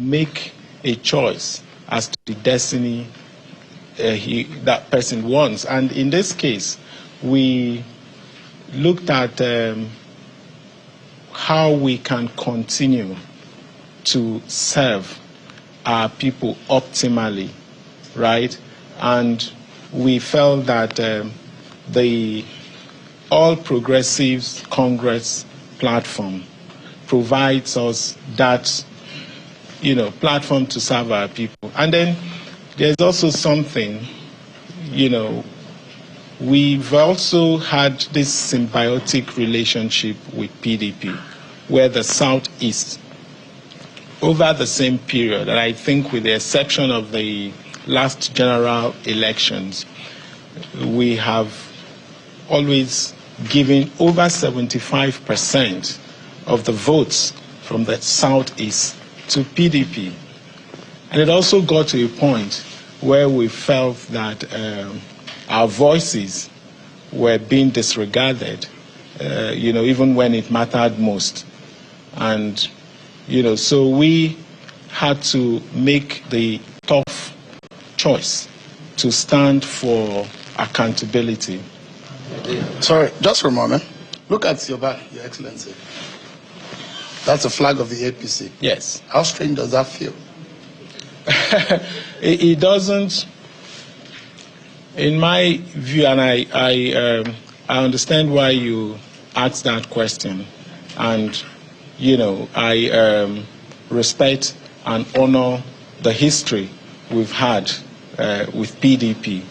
make a choice as to the destiny that person wants. And in this case, we looked at how we can continue to serve our people optimally, right? And we felt that the All Progressives Congress platform provides us that, platform to serve our people. And then there's also something, we've also had this symbiotic relationship with PDP, where the Southeast, over the same period, and I think with the exception of the last general elections, we have always given over 75% of the votes from the Southeast to PDP. And it also got to a point where we felt that our voices were being disregarded, even when it mattered most. And, so we had to make the tough choice to stand for accountability. Sorry, just for a moment. Look at your back, Your Excellency. That's the flag of the APC. Yes. How strange does that feel? It doesn't, in my view, and I understand why you asked that question. And, I respect and honor the history we've had with PDP.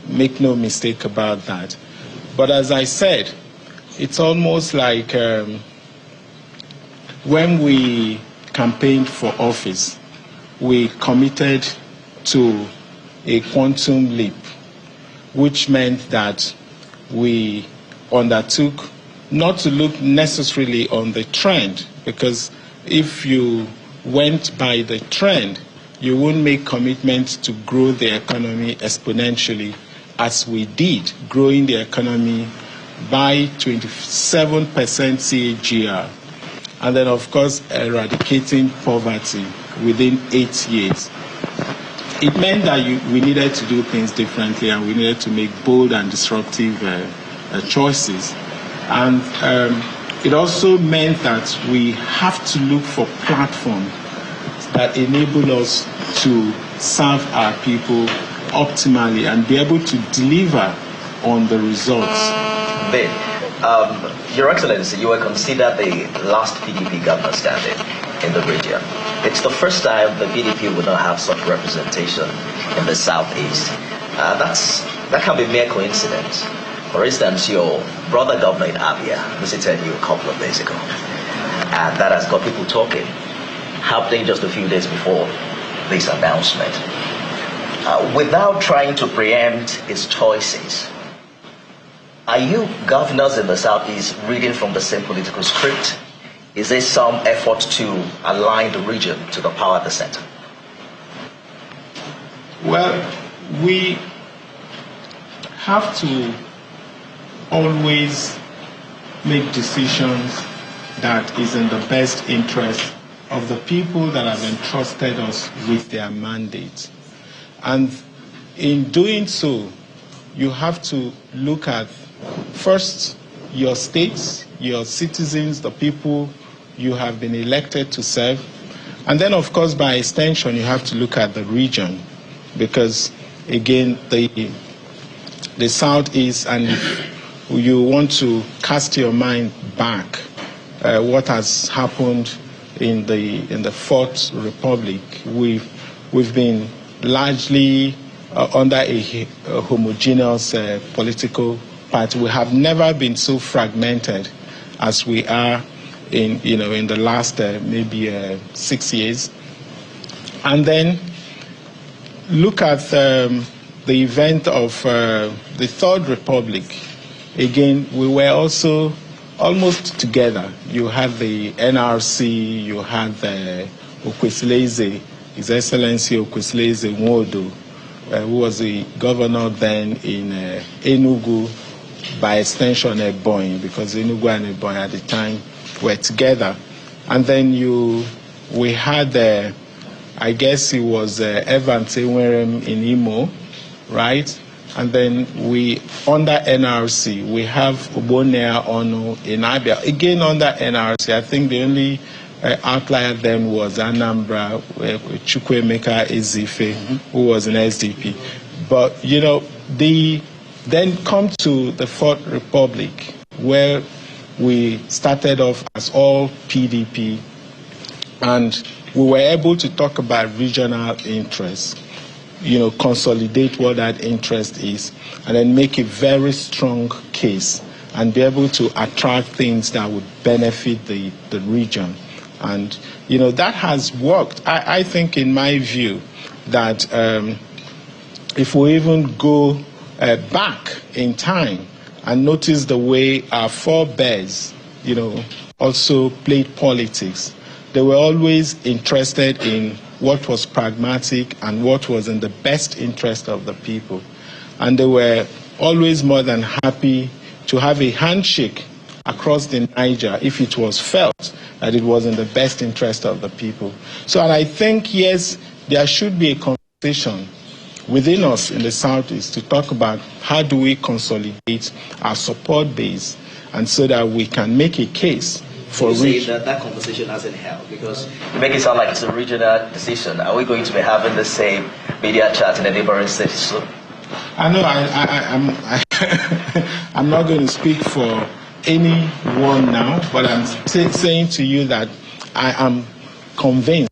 Make no mistake about that. But as I said, it's almost like when we campaigned for office, we committed to a quantum leap, which meant that we undertook not to look necessarily on the trend, because if you went by the trend, you wouldn't make commitments to grow the economy exponentially, as we did, growing the economy by 27% CAGR, and then, of course, eradicating poverty within 8 years. It meant that we needed to do things differently, and we needed to make bold and disruptive choices. And it also meant that we have to look for platforms that enable us to serve our people optimally and be able to deliver on the results. Ben, Your Excellency, you were considered the last PDP governor standing in the region. It's the first time the PDP would not have such representation in the Southeast. That can be mere coincidence. For instance, your brother governor in Abia visited you a couple of days ago, and that has got people talking, happening just a few days before this announcement. Without trying to preempt his choices, are you governors in the Southeast reading from the same political script? Is there some effort to align the region to the power at the center? Well, we have to always make decisions that is in the best interest of the people that have entrusted us with their mandate. And in doing so, you have to look at, first, your states, your citizens, the people you have been elected to serve. And then, of course, by extension, you have to look at the region, because, again, the Southeast, and if you want to cast your mind back, what has happened in the Fourth Republic, we've been largely under a homogeneous political party. We have never been so fragmented as we are in the last maybe 6 years. And then look at the event of the Third Republic. Again, we were also almost together. You had the NRC, you had the Okwesileze, His Excellency Okwesileze Nwodo, who was the governor then in Enugu, by extension Ebonyi, because Enugu and Ebonyi at the time were together. And then you we had, I guess it was Evans in Imo, right? And then under NRC, we have Obonea Ono in Abia. Again, under NRC, I think the only outlier then was Anambra, Chukwemeka Ezife, who was in SDP. But, then come to the Fourth Republic, where we started off as all PDP, and we were able to talk about regional interests, consolidate what that interest is, and then make a very strong case and be able to attract things that would benefit the region. And, that has worked. I think, in my view, that if we even go back in time and notice the way our forebears, also played politics, they were always interested in what was pragmatic and what was in the best interest of the people. And they were always more than happy to have a handshake across the Niger if it was felt that it was in the best interest of the people. So, and I think, yes, there should be a conversation within us in the Southeast to talk about how do we consolidate our support base, and so that we can make a case for that conversation hasn't held, because you make it sound like it's a regional decision. Are we going to be having the same media chat in the neighboring states soon? I know I'm not going to speak for anyone now, but I'm saying to you that I am convinced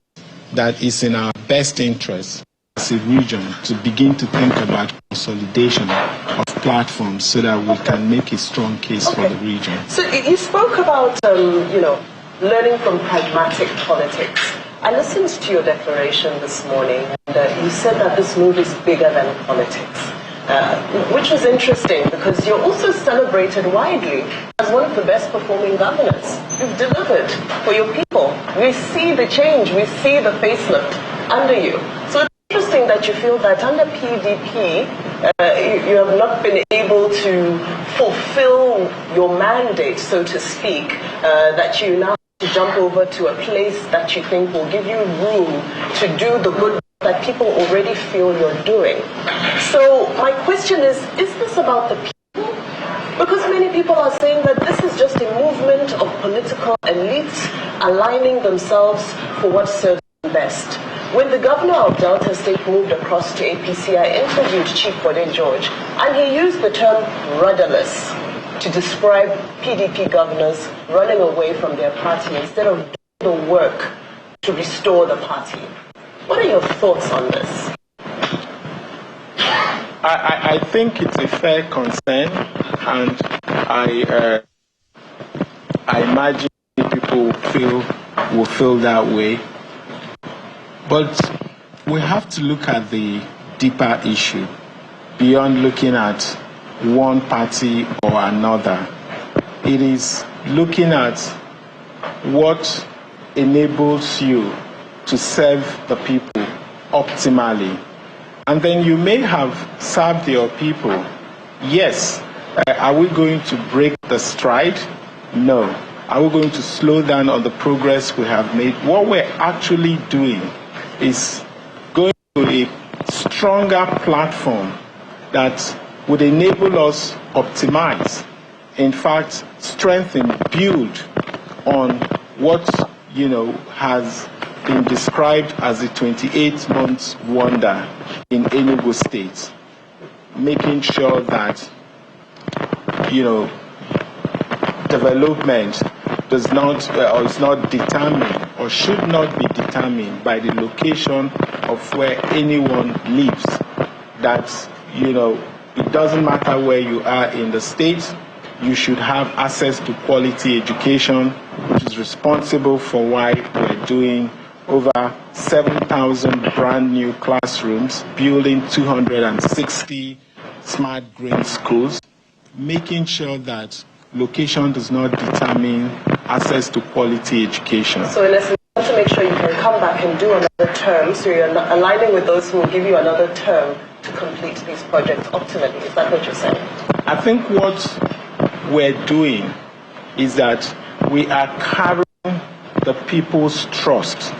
that it's in our best interest as a region to begin to think about consolidation of platforms so that we can make a strong case for the region. So you spoke about, learning from pragmatic politics. I listened to your declaration this morning, and you said that this move is bigger than politics, which was interesting because you're also celebrated widely as one of the best performing governors. You've delivered for your people. We see the change, we see the facelift under you. So it's interesting that you feel that under PDP, you have not been able to fulfill your mandate, so to speak, that you now to jump over to a place that you think will give you room to do the good that people already feel you're doing. So my question is this about the people? Because many people are saying that this is just a movement of political elites aligning themselves for what serves them best. When the governor of Delta State moved across to APC, I interviewed Chief Bode George, and he used the term rudderless to describe PDP governors running away from their party instead of doing the work to restore the party. What are your thoughts on this? I think it's a fair concern, and I imagine people will feel that way. But we have to look at the deeper issue beyond looking at one party or another. It is looking at what enables you to serve the people optimally. And then you may have served your people. Yes. Are we going to break the stride? No. Are we going to slow down on the progress we have made? What we're actually doing is going to a stronger platform that would enable us optimize, in fact, strengthen, build on what, has been described as a 28-month wonder in Enugu State, making sure that, development does not, or is not determined, or should not be determined by the location of where anyone lives. That, it doesn't matter where you are in the state, you should have access to quality education, which is responsible for why we're doing over 7,000 brand new classrooms, building 260 smart green schools, making sure that location does not determine access to quality education. So in essence, you want to make sure you can come back and do another term, so you're aligning with those who will give you another term to complete these projects optimally. Is that what you're saying? I think what we're doing is that we are carrying the people's trust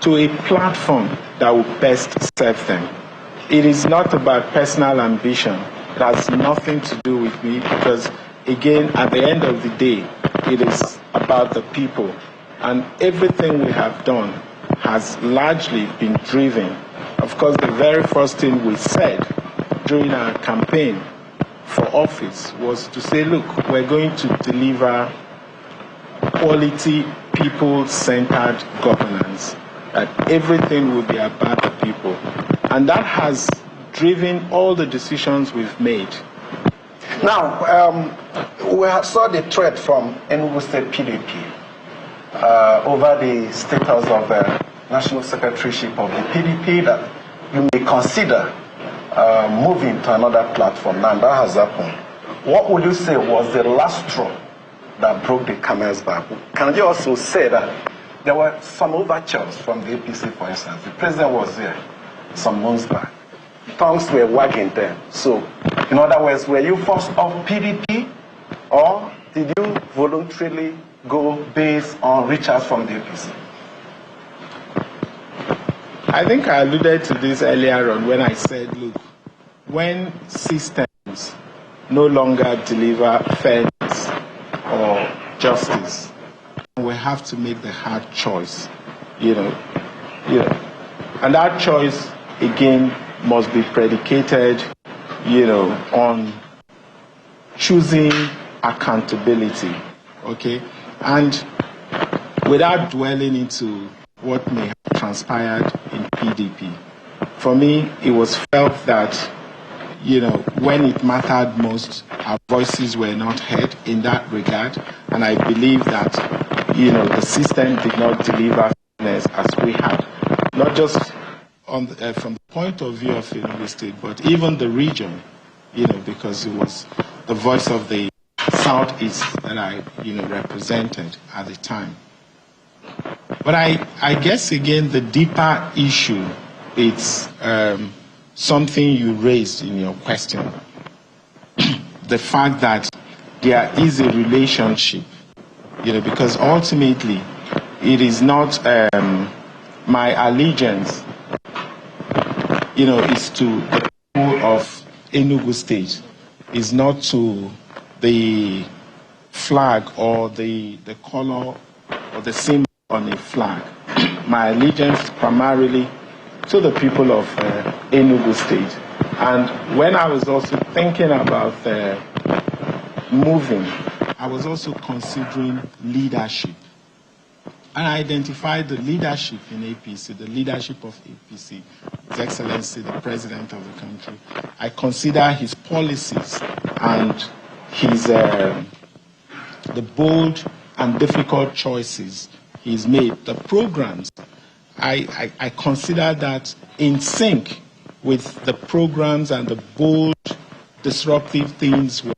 to a platform that will best serve them. It is not about personal ambition. It has nothing to do with me because, again, at the end of the day, it is about the people. And everything we have done has largely been driven. Of course, the very first thing we said during our campaign for office was to say, look, we're going to deliver quality, people-centered governance, that everything will be about the people. And that has driven all the decisions we've made. Now, we saw the threat from Enugu State PDP over the status of the National Secretaryship of the PDP, that you may consider moving to another platform. Now, that has happened. What would you say was the last straw that broke the camel's back? Can you also say that there were some overtures from the APC, for instance? The president was there some months back. Tongues were wagging then. So, in other words, were you forced off PDP, or did you voluntarily go based on reach outs from the APC? I think I alluded to this earlier on when I said, look, when systems no longer deliver fairness or justice, we have to make the hard choice, and that choice again must be predicated, on choosing accountability, okay? And without dwelling into what may have transpired in PDP, for me, it was felt that, when it mattered most, our voices were not heard in that regard, and I believe that, the system did not deliver fairness as we had, not just from the point of view of Enugu State, but even the region, because it was the voice of the Southeast that I, represented at the time. But I guess, again, the deeper issue, it's something you raised in your question. The fact that there is a relationship, because ultimately it is not my allegiance, is to the people of Enugu State, is not to the flag or the color or the symbol on a flag. My allegiance is primarily to the people of Enugu State. And when I was also thinking about moving, I was also considering leadership. And I identified the leadership in APC, the leadership of APC, His Excellency, the President of the country. I consider his policies and his the bold and difficult choices he's made, the programs. I consider that in sync with the programs and the bold, disruptive things we're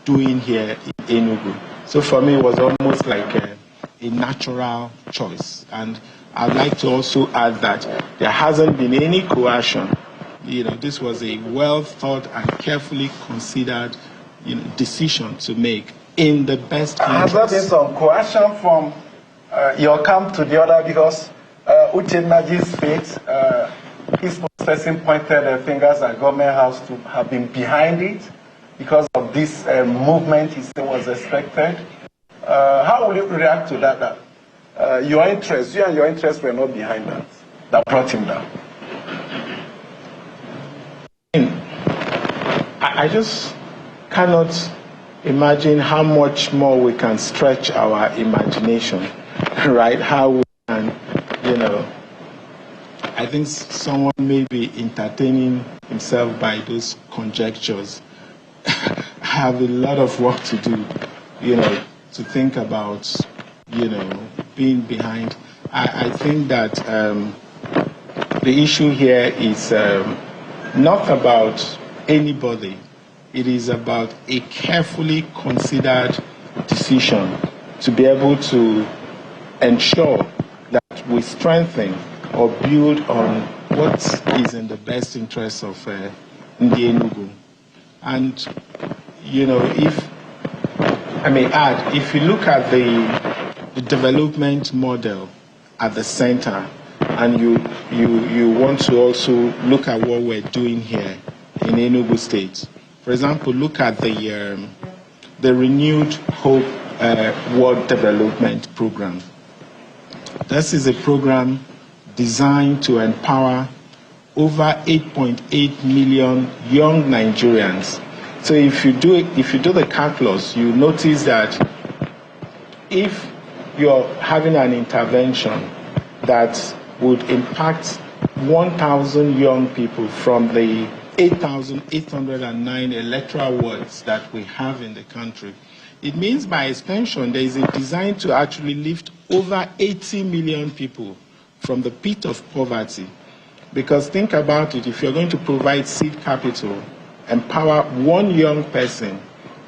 doing here in Enugu. So for me, it was almost like a natural choice. And I'd like to also add that there hasn't been any coercion. This was a well thought and carefully considered decision to make in the best interest. Has there been some coercion from your camp to the other? Because Naji's fate, his person pointed fingers at government house to have been behind it because of this movement he said was expected. How will you react to that? You and your interests were not behind that brought him down. I just cannot imagine how much more we can stretch our imagination, right? How we can, I think someone may be entertaining himself by those conjectures. I have a lot of work to do, to think about, being behind. I think that the issue here is not about anybody. It is about a carefully considered decision to be able to ensure that we strengthen or build on what is in the best interest of Ndi Enugu. And, if I may add, if you look at the development model at the center, and you want to also look at what we're doing here in Enugu State. For example, look at the Renewed Hope World Development Program. This is a program designed to empower over 8.8 million young Nigerians. So if you do the calculus, you notice that if you're having an intervention that would impact 1,000 young people from the 8,809 electoral wards that we have in the country, it means by extension there is a design to actually lift over 80 million people from the pit of poverty. Because think about it, if you're going to provide seed capital, empower one young person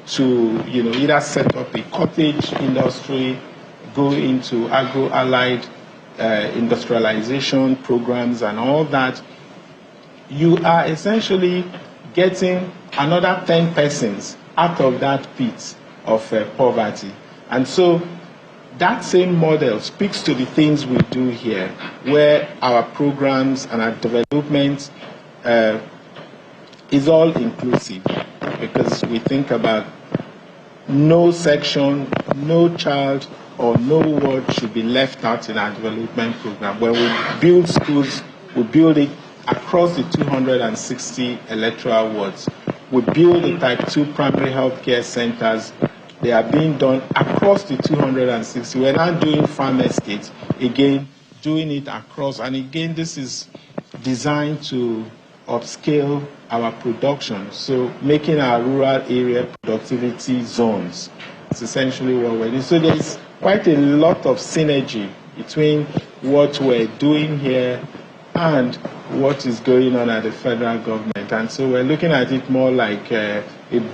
to either set up a cottage industry, go into agro-allied industrialization programs and all that, you are essentially getting another 10 persons out of that pit of poverty. And so that same model speaks to the things we do here, where our programs and our development is all inclusive, because we think about no section, no child, or no ward should be left out in our development program. When we build schools, we build it across the 260 electoral wards. We build the type 2 primary health care centers. They are being done across the 260. We're not doing farm estates, again, doing it across. And again, this is designed to upscale our production, so making our rural area productivity zones. It's essentially what we're doing. So there's quite a lot of synergy between what we're doing here and what is going on at the federal government. And so we're looking at it more like a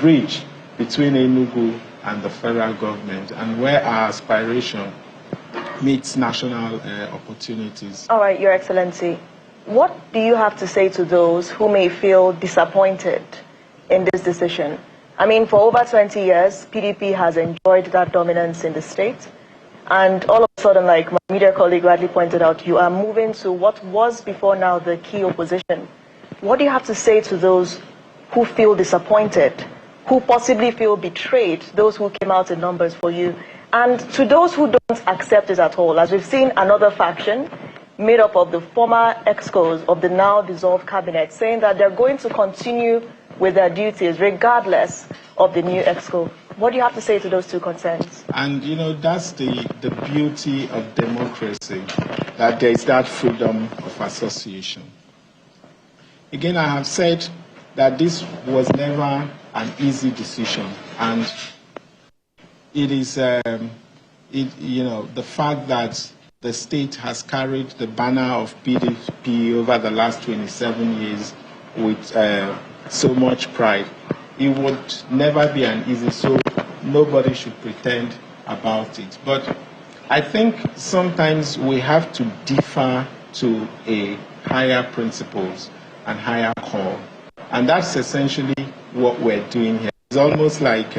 bridge between Enugu and the federal government, and where our aspiration meets national opportunities. All right, Your Excellency. What do you have to say to those who may feel disappointed in this decision? I mean, for over 20 years, PDP has enjoyed that dominance in the state. And all of a sudden, like my media colleague rightly pointed out, you are moving to what was before now the key opposition. What do you have to say to those who feel disappointed, who possibly feel betrayed, those who came out in numbers for you, and to those who don't accept it at all? As we've seen another faction made up of the former excos of the now dissolved cabinet saying that they're going to continue with their duties regardless of the new exco. What do you have to say to those two concerns? And that's the beauty of democracy, that there is that freedom of association. Again, I have said that this was never an easy decision, and it is the fact that the state has carried the banner of PDP over the last 27 years with so much pride. It would never be an easy, so nobody should pretend about it. But I think sometimes we have to defer to a higher principles and higher call. And that's essentially what we're doing here. It's almost like,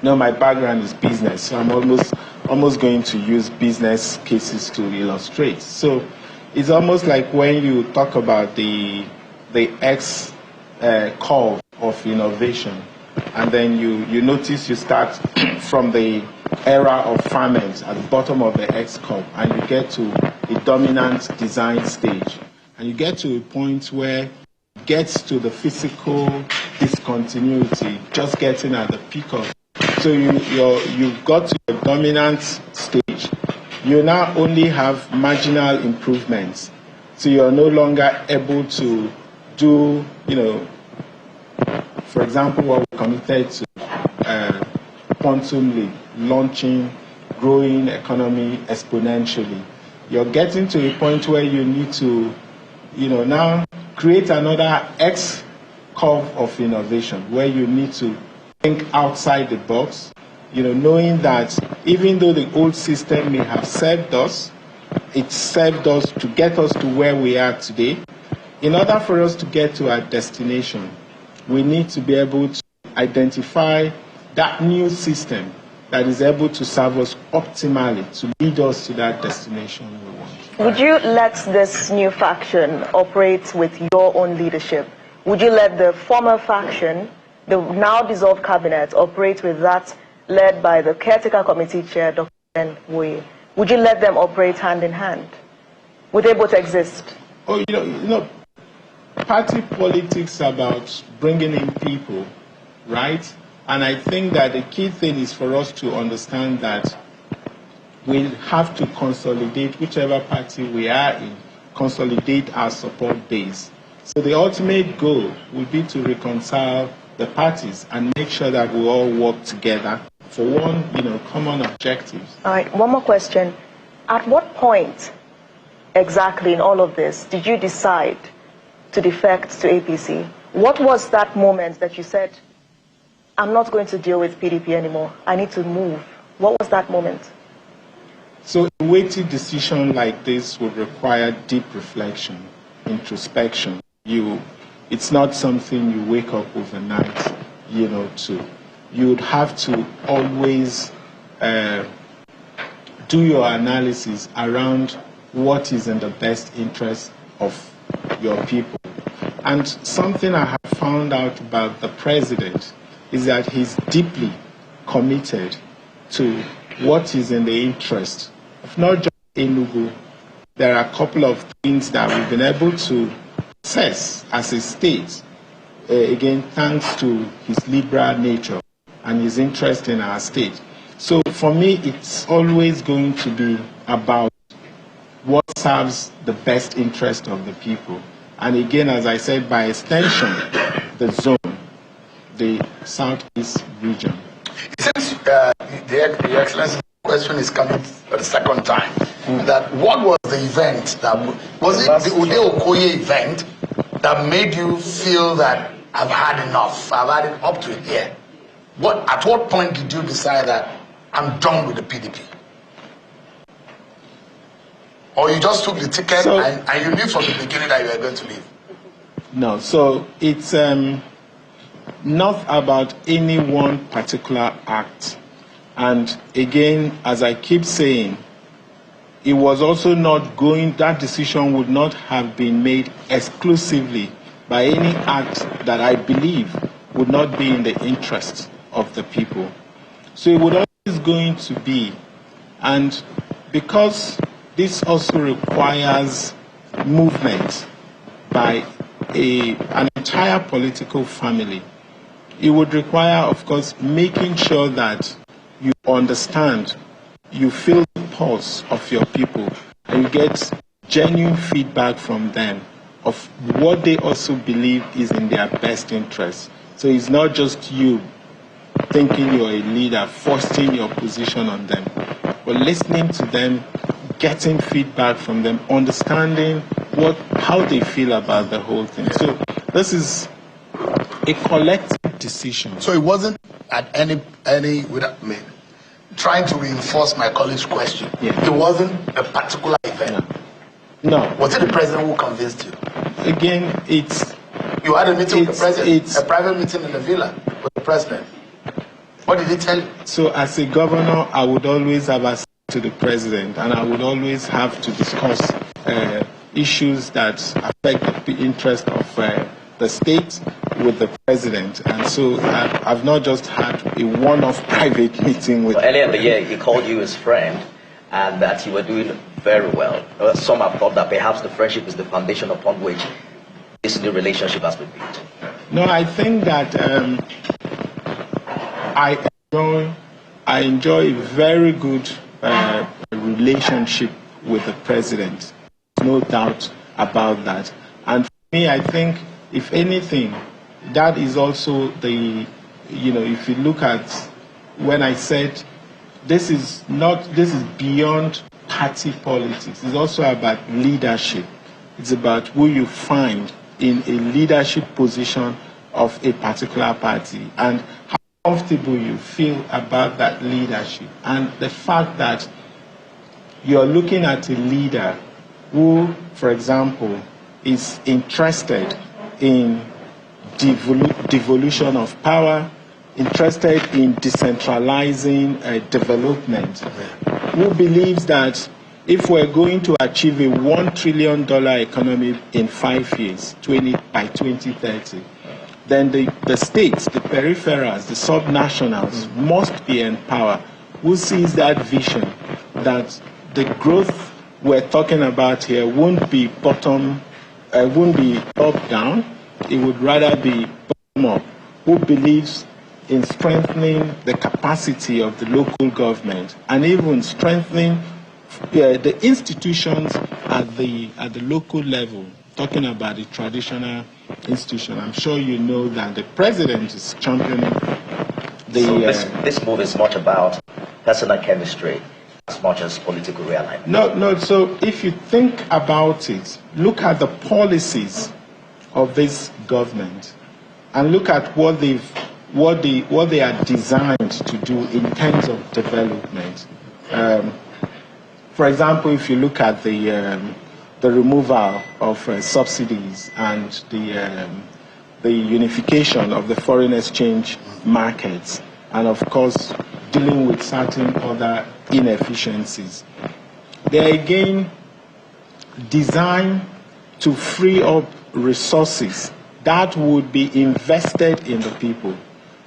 my background is business, so I'm almost going to use business cases to illustrate. So it's almost like when you talk about the X curve of innovation, and then you notice you start from the era of ferment at the bottom of the X curve, and you get to a dominant design stage, and you get to a point where it gets to the physical discontinuity, just getting at the peak of. So you've got to a dominant stage. You now only have marginal improvements. So you're no longer able to do, for example, what we're committed to, quantum leap, launching, growing economy exponentially. You're getting to a point where you need to, now create another X curve of innovation, where you need to think outside the box, knowing that even though the old system may have served us, it served us to get us to where we are today. In order for us to get to our destination, we need to be able to identify that new system that is able to serve us optimally, to lead us to that destination we want. Would you let this new faction operate with your own leadership? Would you let the former faction, the now dissolved cabinet, operate with that led by the caretaker committee chair, Dr. Nwoye? Would you let them operate hand in hand? Would they both exist? Oh, you know, party politics is about bringing in people, right? And I think that the key thing is for us to understand that we have to consolidate whichever party we are in, consolidate our support base. So the ultimate goal would be to reconcile the parties and make sure that we all work together for one, common objectives. All right, one more question. At what point exactly in all of this did you decide to defect to APC? What was that moment that you said, I'm not going to deal with PDP anymore, I need to move? What was that moment? So a weighty decision like this would require deep reflection, introspection. It's not something you wake up overnight, to. You would have to always do your analysis around what is in the best interest of your people. And something I have found out about the president is that he's deeply committed to what is in the interest of not just Enugu. There are a couple of things that we've been able to assess as a state, again, thanks to his liberal nature and his interest in our state. So for me, it's always going to be about what serves the best interest of the people. And again, as I said, by extension, the zone, the Southeast region. Since the Excellency's question is coming for the second time, that what was the event that was it the Ude Okoye event that made you feel that I've had enough, I've had it up to here? At what point did you decide that I'm done with the PDP? Or you just took the ticket and you knew from the beginning that you were going to leave? No, so it's not about any one particular act. And again, as I keep saying, it was also not that decision would not have been made exclusively by any act that I believe would not be in the interest of the people. So it would always going to be, and because this also requires movement by an entire political family, it would require, of course, making sure that you understand, you feel the pulse of your people, and you get genuine feedback from them of what they also believe is in their best interest. So it's not just you thinking you're a leader, forcing your position on them, but listening to them, getting feedback from them, understanding how they feel about the whole thing. So this is a collective decision. So it wasn't at any without me trying to reinforce my colleague's question. Yeah. It wasn't a particular event. No. Was it the president who convinced you? Again, you had a meeting with the president, a private meeting in the villa with the president. What did he tell you? So as a governor, I would always have access to the president, and I would always have to discuss issues that affect the interest of the state with the president. And so I've not just had a one-off private meeting with... Earlier in the year, he called you his friend and that you were doing very well. Some have thought that perhaps the friendship is the foundation upon which this new relationship has been built. No, I think that I enjoy a very good relationship with the president. No doubt about that. And for me, I think, if anything, that is also the, if you look at when I said this is beyond party politics. It's also about leadership. It's about who you find in a leadership position of a particular party and how comfortable you feel about that leadership. And the fact that you're looking at a leader who, for example, is interested in devolution of power, interested in decentralizing development, who believes that if we're going to achieve a $1 trillion economy in 5 years, by 2030, then the states, the peripherals, the subnationals must be empowered. Who sees that vision that the growth we're talking about here won't be won't be top-down, it would rather be bottom-up. Who believes in strengthening the capacity of the local government and even strengthening the institutions at the local level, talking about the traditional institution. I'm sure you know that the president is championing the... So this move is much about personal chemistry as much as political realignment. No, so if you think about it, look at the policies of this government and look at what they are designed to do in terms of development. For example, if you look at the removal of subsidies and the unification of the foreign exchange markets, and of course dealing with certain other inefficiencies, they are again designed to free up resources that would be invested in the people.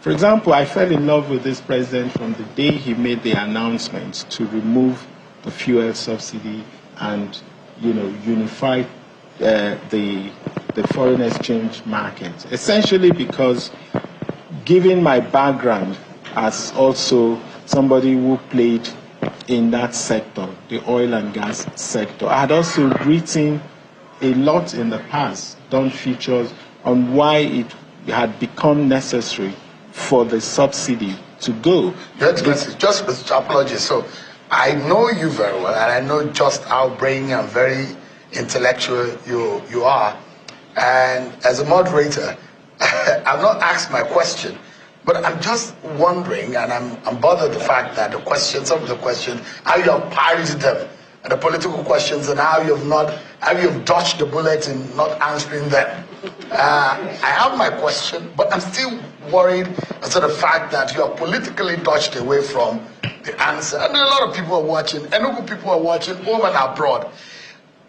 For example, I fell in love with this president from the day he made the announcement to remove the fuel subsidy and, unify the foreign exchange market. Essentially because, given my background as also somebody who played in that sector, the oil and gas sector, I had also written a lot in the past, done features on why it had become necessary for the subsidy to go. Your Excellency, just with apologies. So I know you very well, and I know just how brainy and very intellectual you are. And as a moderator, I've not asked my question, but I'm just wondering, and I'm bothered the fact that some of the questions, how you have parried them, and the political questions, and how you have dodged the bullet in not answering them. I have my question, but I'm still worried as to the fact that you are politically dodged away from the answer. And a lot of people are watching, Enugu people are watching, home and abroad.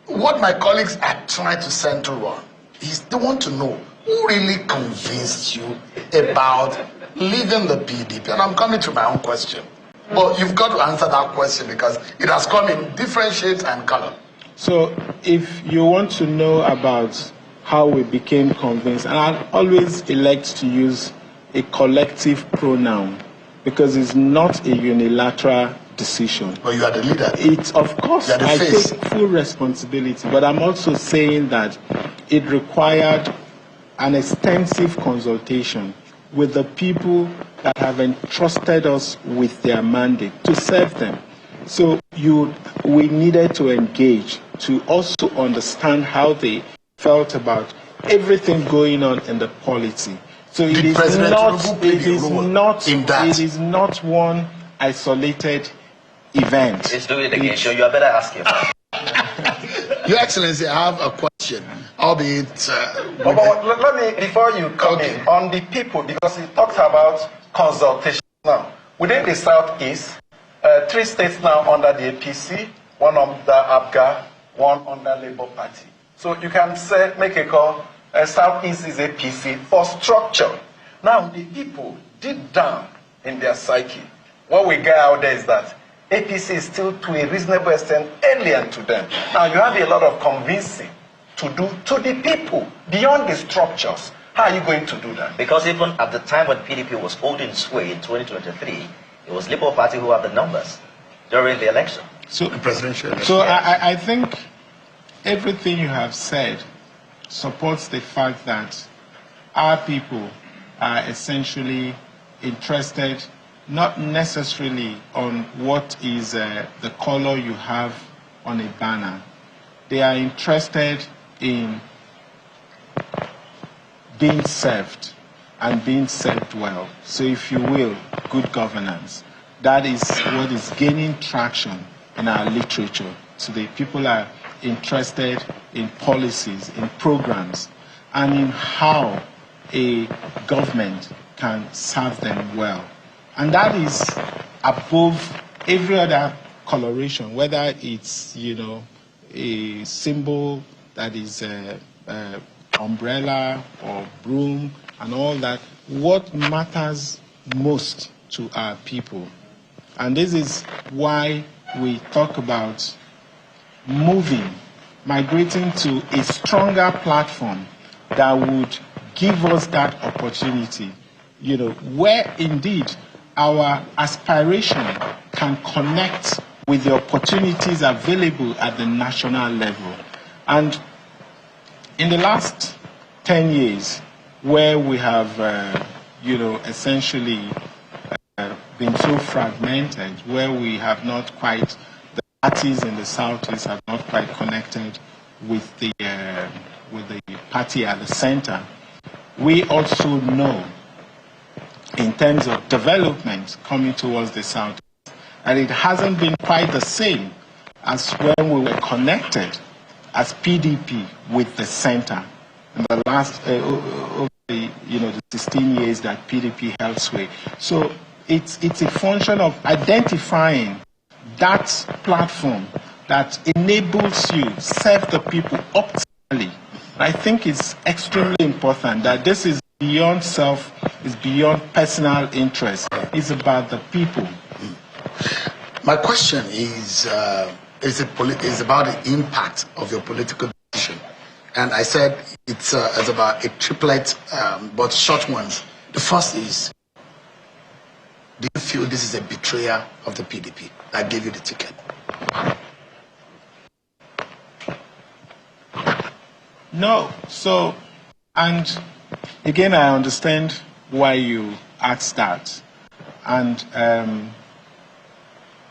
What my colleagues are trying to center on is they want to know who really convinced you about leaving the PDP. And I'm coming to my own question. But you've got to answer that question because it has come in different shades and color. So if you want to know about how we became convinced, and I always elect to use a collective pronoun because it's not a unilateral decision. But you are the leader. Of course, I take full responsibility, but I'm also saying that it required an extensive consultation with the people that have entrusted us with their mandate to serve them. So we needed to engage to also understand how they felt about everything going on in the polity. So it is not one isolated event. It's doing it again, so you better ask him. Your Excellency, I have a question, albeit... let me, before you come in, on the people, because he talks about consultation now. Within the Southeast, 3 states now under the APC, 1 under ABGA, 1 under Labour Party. So you can say, make a call, Southeast is APC for structure. Now, the people, deep down in their psyche, what we get out there is that APC is still, to a reasonable extent, alien to them. Now, you have a lot of convincing to do to the people beyond the structures. How are you going to do that? Because even at the time when PDP was holding sway in 2023, it was Labour Party who had the numbers during the election. So, the presidential election. So I think everything you have said supports the fact that our people are essentially interested not necessarily on what is the color you have on a banner. They are interested in being served and being served well. So if you will, good governance. That is what is gaining traction in our literature today. People are interested in policies, in programs, and in how a government can serve them well. And that is above every other coloration, whether it's, a symbol that is umbrella or broom and all that. What matters most to our people? And this is why we talk about migrating to a stronger platform that would give us that opportunity, where indeed our aspiration can connect with the opportunities available at the national level. And in the last 10 years, where we have, essentially been so fragmented, where we have not quite, the parties in the Southeast have not quite connected with the party at the center, we also know, in terms of development coming towards the South, and it hasn't been quite the same as when we were connected as PDP with the center in the last, the 16 years that PDP held sway. So it's a function of identifying that platform that enables you to serve the people optimally. I think it's extremely important that this is beyond self, it's beyond personal interest. It's about the people. My question is about the impact of your political decision. And I said it's about a triplet, but short ones. The first is, do you feel this is a betrayal of the PDP that gave you the ticket? No. So, and again, I understand why you asked that. And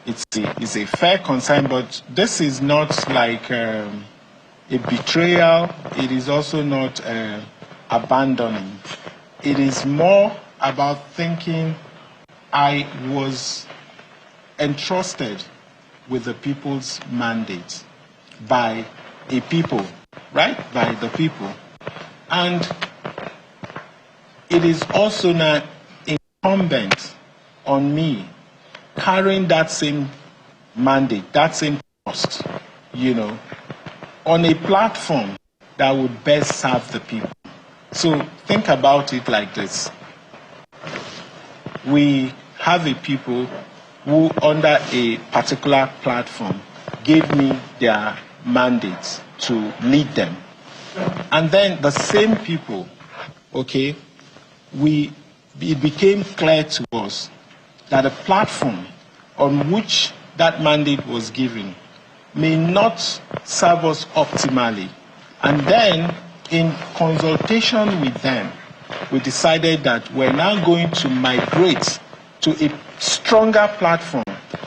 it's a fair concern, but this is not like a betrayal. It is also not abandoning. It is more about thinking I was entrusted with the people's mandate by a people, right? By the people. And it is also now incumbent on me carrying that same mandate, that same trust, on a platform that would best serve the people. So think about it like this. We have a people who, under a particular platform, gave me their mandate to lead them. And then the same people, it became clear to us that a platform on which that mandate was given may not serve us optimally. And then, in consultation with them, we decided that we're now going to migrate to a stronger platform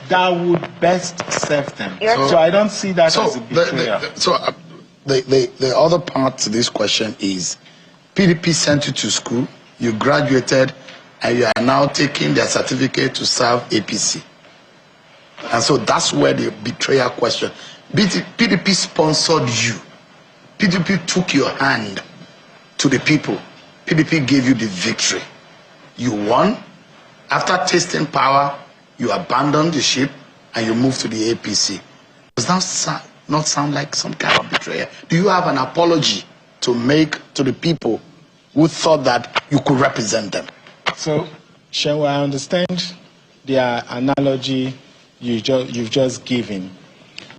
that would best serve them. So I don't see that as a betrayal. The other part to this question is, PDP sent you to school, you graduated, and you are now taking their certificate to serve APC. And so that's where the betrayal question. PDP sponsored you. PDP took your hand to the people. PDP gave you the victory. You won. After tasting power, you abandoned the ship and you moved to the APC. Does that not sound like some kind of betrayal? Do you have an apology to make to the people who thought that you could represent them? So, Shenwa, I understand the analogy you've just given.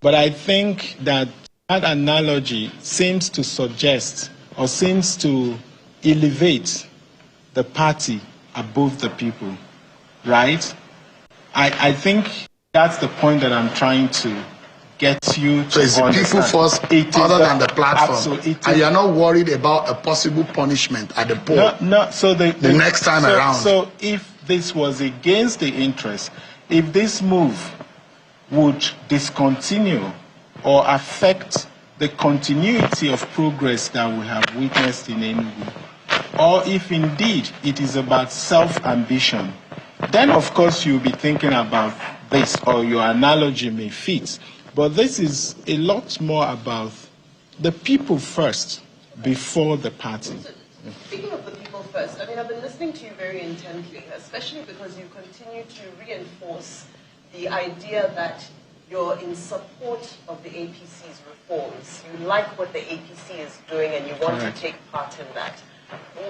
But I think that analogy seems to suggest or seems to elevate the party above the people, right? I think that's the point that I'm trying to get you to. So it's the people first, other than the platform. And you're not worried about a possible punishment at the poll? No. So the next time around. So if this was against the interest, if this move would discontinue or affect the continuity of progress that we have witnessed in Enugu, or if indeed it is about self-ambition, then of course you'll be thinking about this, or your analogy may fit. But this is a lot more about the people first before the party. Speaking of the people first. I mean, I've been listening to you very intently, especially because you continue to reinforce the idea that you're in support of the APC's reforms. You like what the APC is doing and you want to take part in that.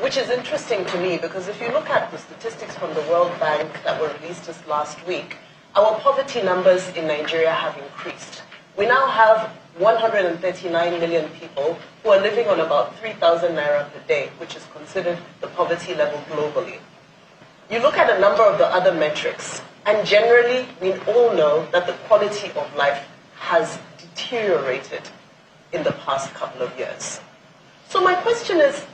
Which is interesting to me because if you look at the statistics from the World Bank that were released just last week, our poverty numbers in Nigeria have increased. We now have 139 million people who are living on about 3,000 naira per day, which is considered the poverty level globally. You look at a number of the other metrics, and generally we all know that the quality of life has deteriorated in the past couple of years. So my question is,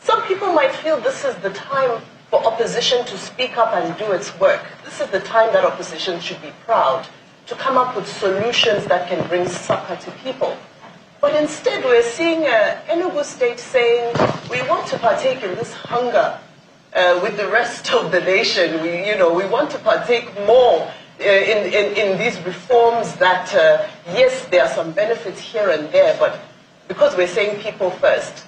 some people might feel this is the time for opposition to speak up and do its work. This is the time that opposition should be proud to come up with solutions that can bring succor to people. But instead, we're seeing Enugu State saying, we want to partake in this hunger with the rest of the nation. We want to partake more in these reforms that, yes, there are some benefits here and there, but because we're saying people first,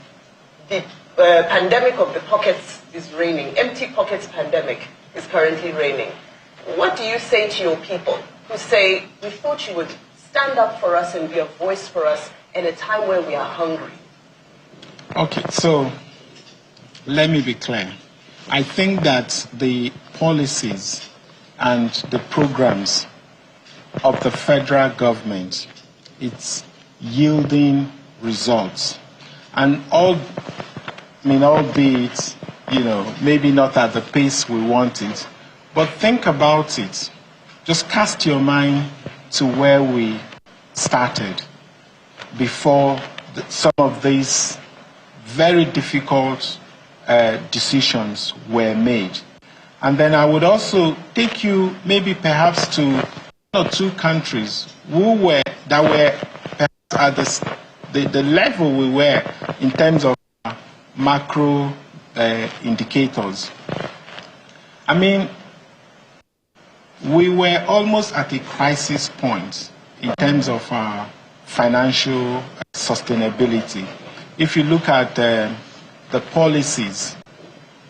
the pandemic of the pockets is reigning. Empty pockets pandemic is currently reigning. What do you say to your people who say, we thought you would stand up for us and be a voice for us at a time where we are hungry? Okay, so let me be clear. I think that the policies and the programs of the federal government, it's yielding results. And albeit, maybe not at the pace we want it, but think about it. Just cast your mind to where we started before some of these very difficult decisions were made. And then I would also take you maybe perhaps to one or two countries that were perhaps at the level we were in terms of macro indicators. I mean, we were almost at a crisis point in terms of financial sustainability. If you look at the policies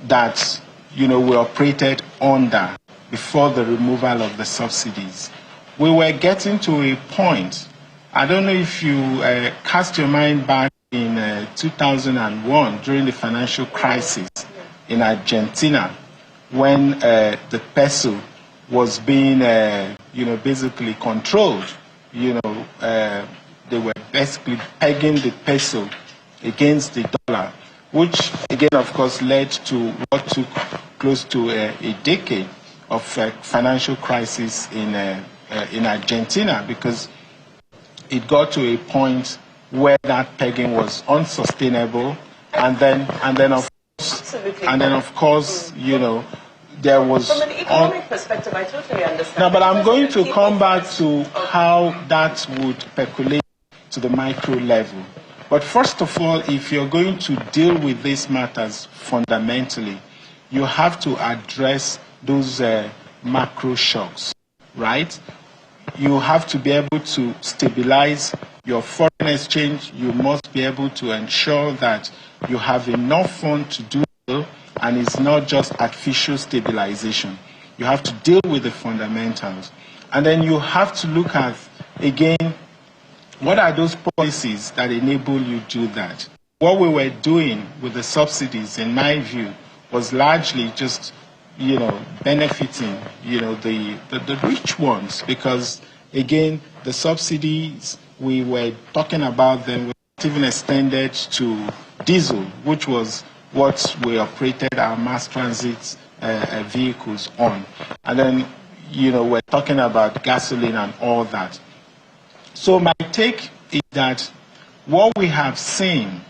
that we operated under before the removal of the subsidies, we were getting to a point. I don't know if you cast your mind back in 2001 during the financial crisis in Argentina, when the peso was being, basically controlled. They were basically pegging the peso against the dollar, which again, of course, led to what took close to a decade of financial crisis in Argentina, because it got to a point where that pegging was unsustainable, and then of course, there was. From an economic perspective, I totally understand. No, but I'm going to come back to how that would percolate to the micro level. But first of all, if you're going to deal with these matters fundamentally, you have to address those macro shocks, right? You have to be able to stabilize your foreign exchange. You must be able to ensure that you have enough funds to do so, and it's not just artificial stabilization. You have to deal with the fundamentals. And then you have to look at, again, what are those policies that enable you to do that? What we were doing with the subsidies, in my view, was largely just, benefiting, the rich ones, because, again, the subsidies, we were talking about them, were not even extended to diesel, which was what we operated our mass transit vehicles on. And then, we're talking about gasoline and all that. So my take is that what we have seen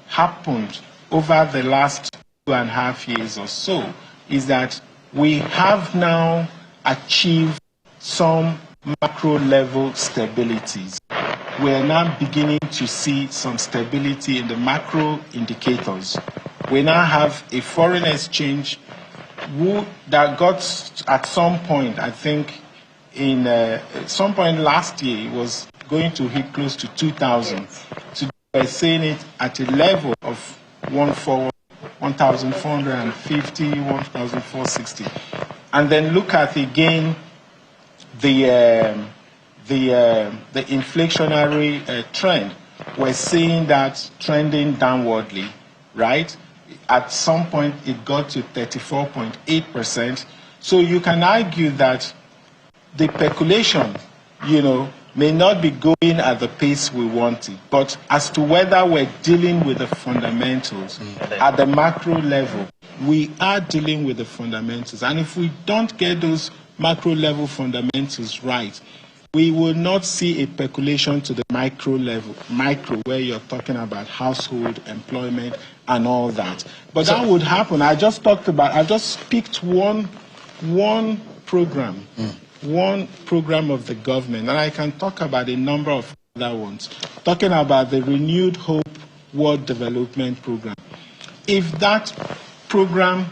happened over the last 2.5 years or so is that we have now achieved some macro level stabilities. We are now beginning to see some stability in the macro indicators. We now have a foreign exchange that got at some point, I think, in some point last year, it was going to hit close to 2,000. Today, we're seeing it at a level of 141 1,450, 1,460. And then look at again the inflationary trend. We're seeing that trending downwardly, right? At some point, it got to 34.8%. So you can argue that the speculation, may not be going at the pace we want it. But as to whether we're dealing with the fundamentals at the macro level, we are dealing with the fundamentals. And if we don't get those macro level fundamentals right, we will not see a speculation to the micro level, where you're talking about household employment and all that. But that would happen. I just picked one program, one program of the government, and I can talk about a number of other ones, talking about the Renewed Hope World Development Program. If that program,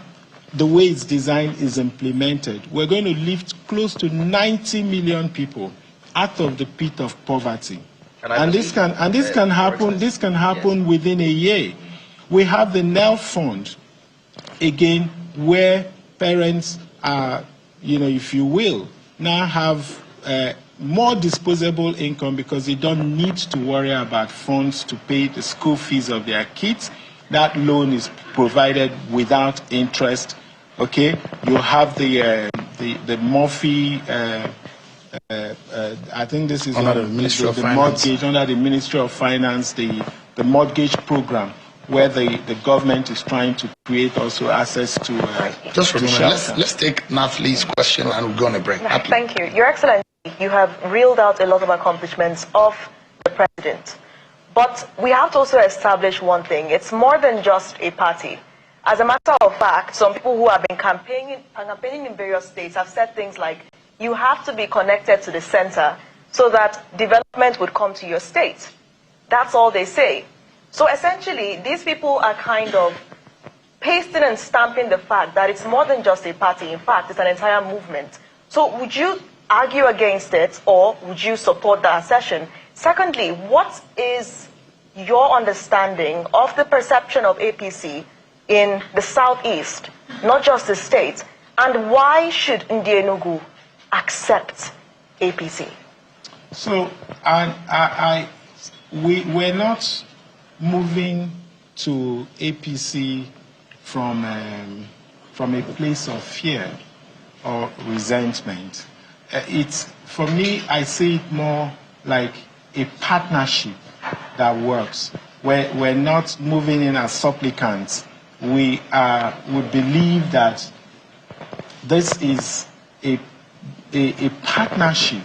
the way it's designed, is implemented, we're going to lift close to 90 million people out of the pit of poverty. And this can happen within a year. We have the NEL Fund, again, where parents are, if you will, now have more disposable income because they don't need to worry about funds to pay the school fees of their kids. That loan is provided without interest. Okay, you have the Murphy. I think this is under the Ministry of Finance. Mortgage under the Ministry of Finance, the mortgage program, where the government is trying to create also access to just for a moment. shelter. Let's take Nathalie's question and we're going to break. Thank you. Your Excellency, you have reeled out a lot of accomplishments of the president. But we have to also establish one thing. It's more than just a party. As a matter of fact, some people who have been campaigning in various states have said things like, you have to be connected to the center so that development would come to your state. That's all they say. So essentially, these people are kind of pasting and stamping the fact that it's more than just a party. In fact, it's an entire movement. So would you argue against it, or would you support the assertion? Secondly, what is your understanding of the perception of APC in the Southeast, not just the state, and why should Enugu accept APC? So we're not moving to APC from a place of fear or resentment. For me, I see it more like a partnership that works. We're not moving in as supplicants. We believe that this is a partnership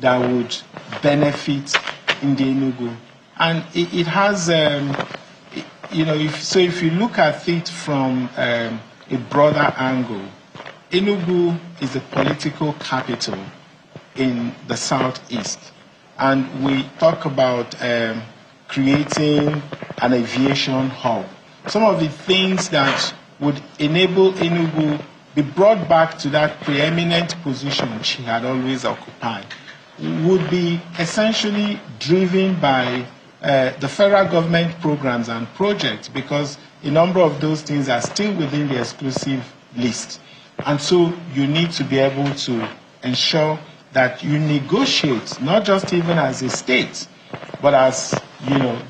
that would benefit Enugu. And it has, if you look at it from a broader angle, Enugu is a political capital in the Southeast. And we talk about creating an aviation hub. Some of the things that would enable Enugu be brought back to that preeminent position she had always occupied would be essentially driven by the federal government programs and projects, because a number of those things are still within the exclusive list. And so you need to be able to ensure that you negotiate, not just even as a state, but as,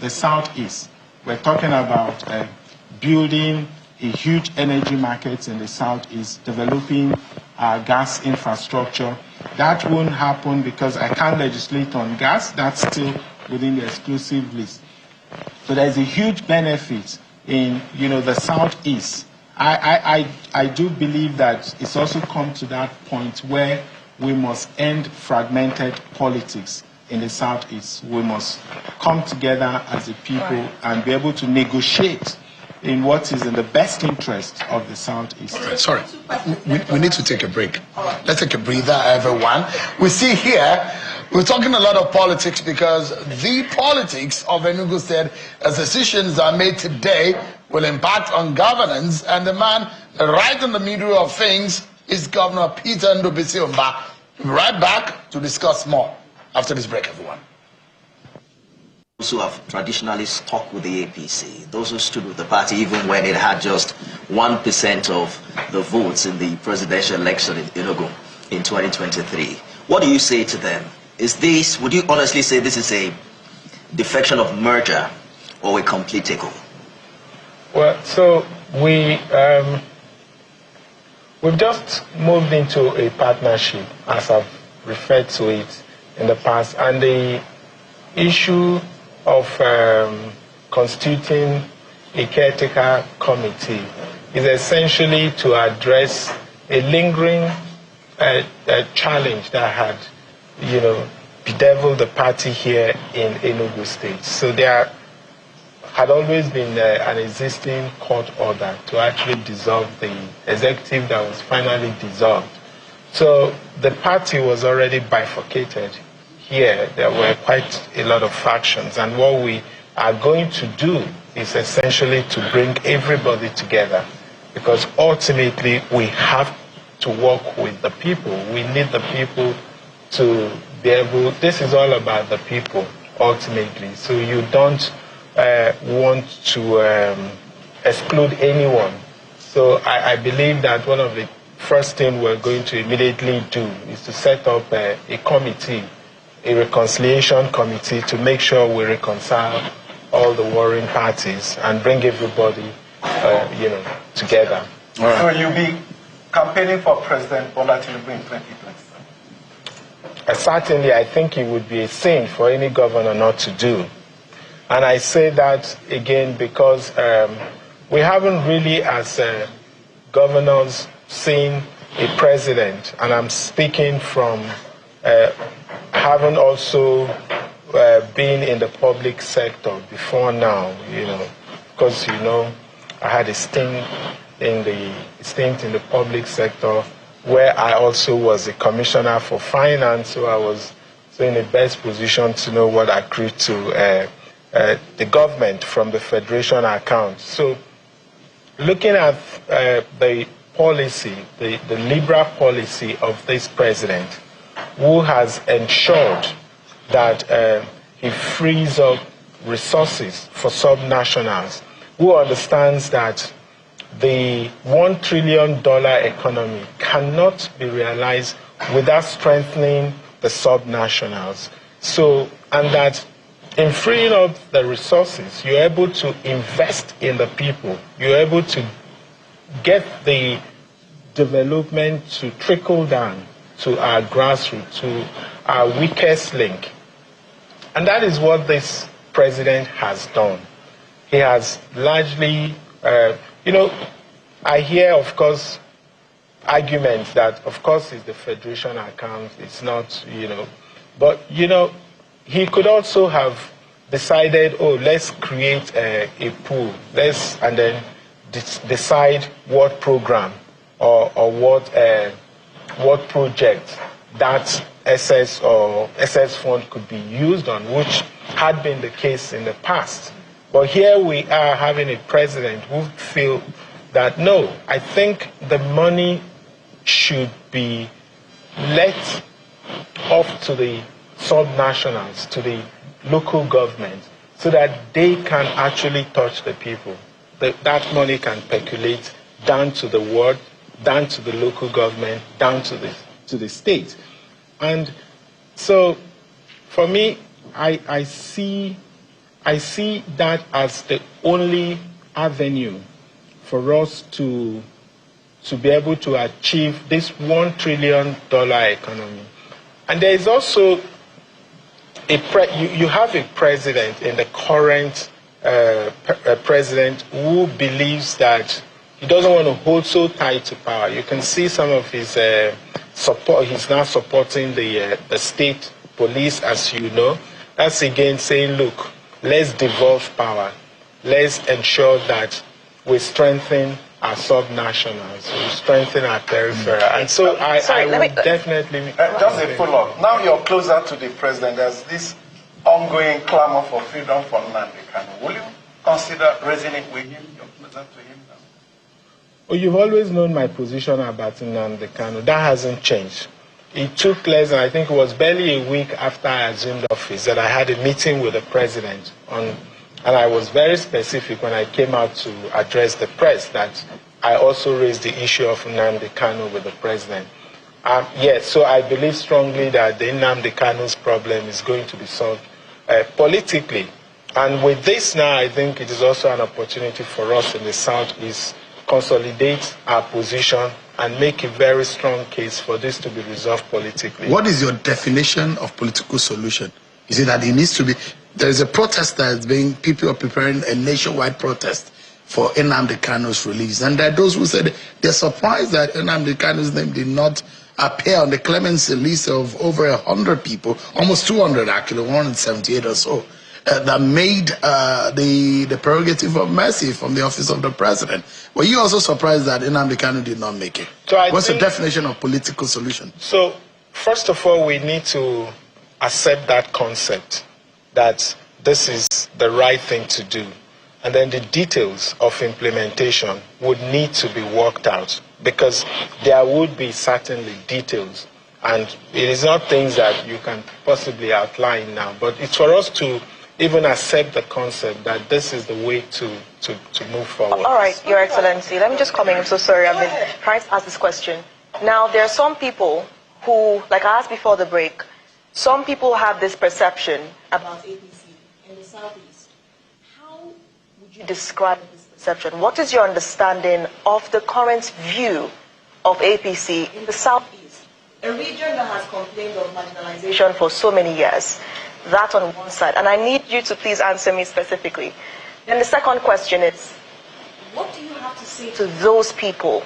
the Southeast. We're talking about building a huge energy market in the Southeast, developing gas infrastructure. That won't happen because I can't legislate on gas. That's still within the exclusive list. So there's a huge benefit in, the Southeast. I do believe that it's also come to that point where we must end fragmented politics in the Southeast. We must come together as a people and be able to negotiate in what is in the best interest of the Southeast. Right, sorry, we need to take a break. Let's take a breather, everyone. We see here, we're talking a lot of politics because the politics of Enugu State, as decisions are made today, will impact on governance, and the man right in the middle of things is Governor Peter Ndubisi Mbah. We'll be right back to discuss more after this break, everyone. who have traditionally stuck with the APC, those who stood with the party even when it had just 1% of the votes in the presidential election in Enugu in 2023. What do you say to them? Would you honestly say this is a defection of merger or a complete takeover? Well, so we've just moved into a partnership, as I've referred to it in the past, and the issue of constituting a caretaker committee is essentially to address a lingering challenge that had, bedeviled the party here in Enugu State. So there had always been an existing court order to actually dissolve the executive that was finally dissolved. So the party was already bifurcated. Here, there were quite a lot of factions, and what we are going to do is essentially to bring everybody together, because ultimately we have to work with the people. We need the people to be able, this is all about the people, ultimately. So you don't want to exclude anyone. So I believe that one of the first things we're going to immediately do is to set up a committee, a reconciliation committee, to make sure we reconcile all the warring parties and bring everybody, together. All right. So you'll be campaigning for President Bola Tinubu in 2027? Certainly, I think it would be a sin for any governor not to do. And I say that again because we haven't really, as governors, seen a president, and I'm speaking from having also been in the public sector before now, because I had a stint in the public sector where I also was a commissioner for finance, so I was in the best position to know what accrued to the government from the federation account. So looking at the policy, the liberal policy of this president, who has ensured that he frees up resources for subnationals, who understands that the $1 trillion economy cannot be realized without strengthening the subnationals. So, and that in freeing up the resources, you're able to invest in the people. You're able to get the development to trickle down to our grassroots, to our weakest link. And that is what this president has done. He has largely, I hear, of course, arguments that, of course, it's the federation account, it's not, but, he could also have decided, let's create a pool, and then decide what program or what project that SS fund could be used on, which had been the case in the past. But here we are having a president who feels that, no, I think the money should be let off to the subnationals, to the local government, so that they can actually touch the people. That money can percolate down to the ward, down to the local government, down to the state. And so, for me, I see that as the only avenue for us to be able to achieve this $1 trillion economy. And there is also you have a president in the current president who believes that he doesn't want to hold so tight to power. You can see some of his support. He's now supporting the state police, as you know. That's again saying, look, let's devolve power. Let's ensure that we strengthen our subnationals, we strengthen our periphery. And so I would definitely... just a follow-up. Now you're closer to the president. There's this ongoing clamor for freedom for Nnamdi Kanu. Will you consider raising it with him? You're closer to him now. Well, you've always known my position about Nnamdi Kanu. That hasn't changed. it took less than, I think it was barely a week after I assumed office, that I had a meeting with the president and I was very specific when I came out to address the press that I also raised the issue of Nnamdi Kanu with the president. Yes, so I believe strongly that the Nnamdi Kanu's problem is going to be solved politically. And with this now, I think it is also an opportunity for us in the Southeast consolidate our position and make a very strong case for this to be resolved politically. What is your definition of political solution? Is it that it needs to be, there is a protest that is being, people are preparing a nationwide protest for Nnamdi Kanu's release. And there are those who said they're surprised that Nnamdi Kanu's name did not appear on the clemency list of over 100 people, almost 200 actually, 178 or so, that made the prerogative of mercy from the office of the president. Were you also surprised that Nnamdi Kanu did not make it? So what's the definition of political solution? So, first of all, we need to accept that concept that this is the right thing to do. And then the details of implementation would need to be worked out because there would be certainly details. And it is not things that you can possibly outline now, but it's for us to even accept the concept that this is the way to move forward. All right, Your Excellency, let me just come in. I'm so sorry, I've been trying to ask this question. Now, there are some people who, like I asked before the break, some people have this perception about APC in the Southeast. How would you describe this perception? What is your understanding of the current view of APC in the Southeast? A region that has complained of marginalization for so many years. That on one side. And I need you to please answer me specifically. Then the second question is, what do you have to say to those people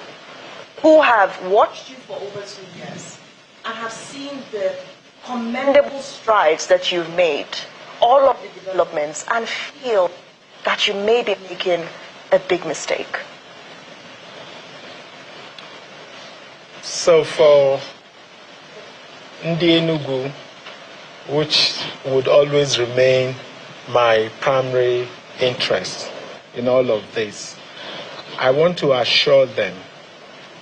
who have watched you for over 2 years and have seen the commendable strides that you've made, all of the developments, and feel that you may be making a big mistake? So for Enugu, which would always remain my primary interest in all of this, I want to assure them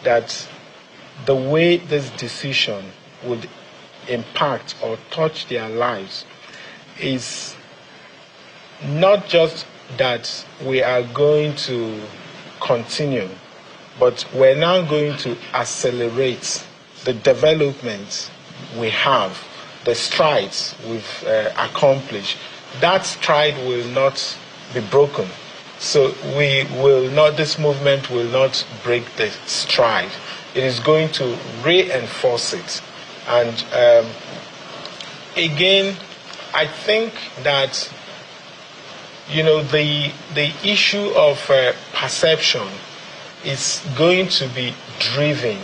that the way this decision would impact or touch their lives is not just that we are going to continue, but we're now going to accelerate the development we have, the strides we've accomplished. That stride will not be broken. So we will not, this movement will not break the stride. It is going to reinforce it. And again, I think that, you know, the issue of perception is going to be driven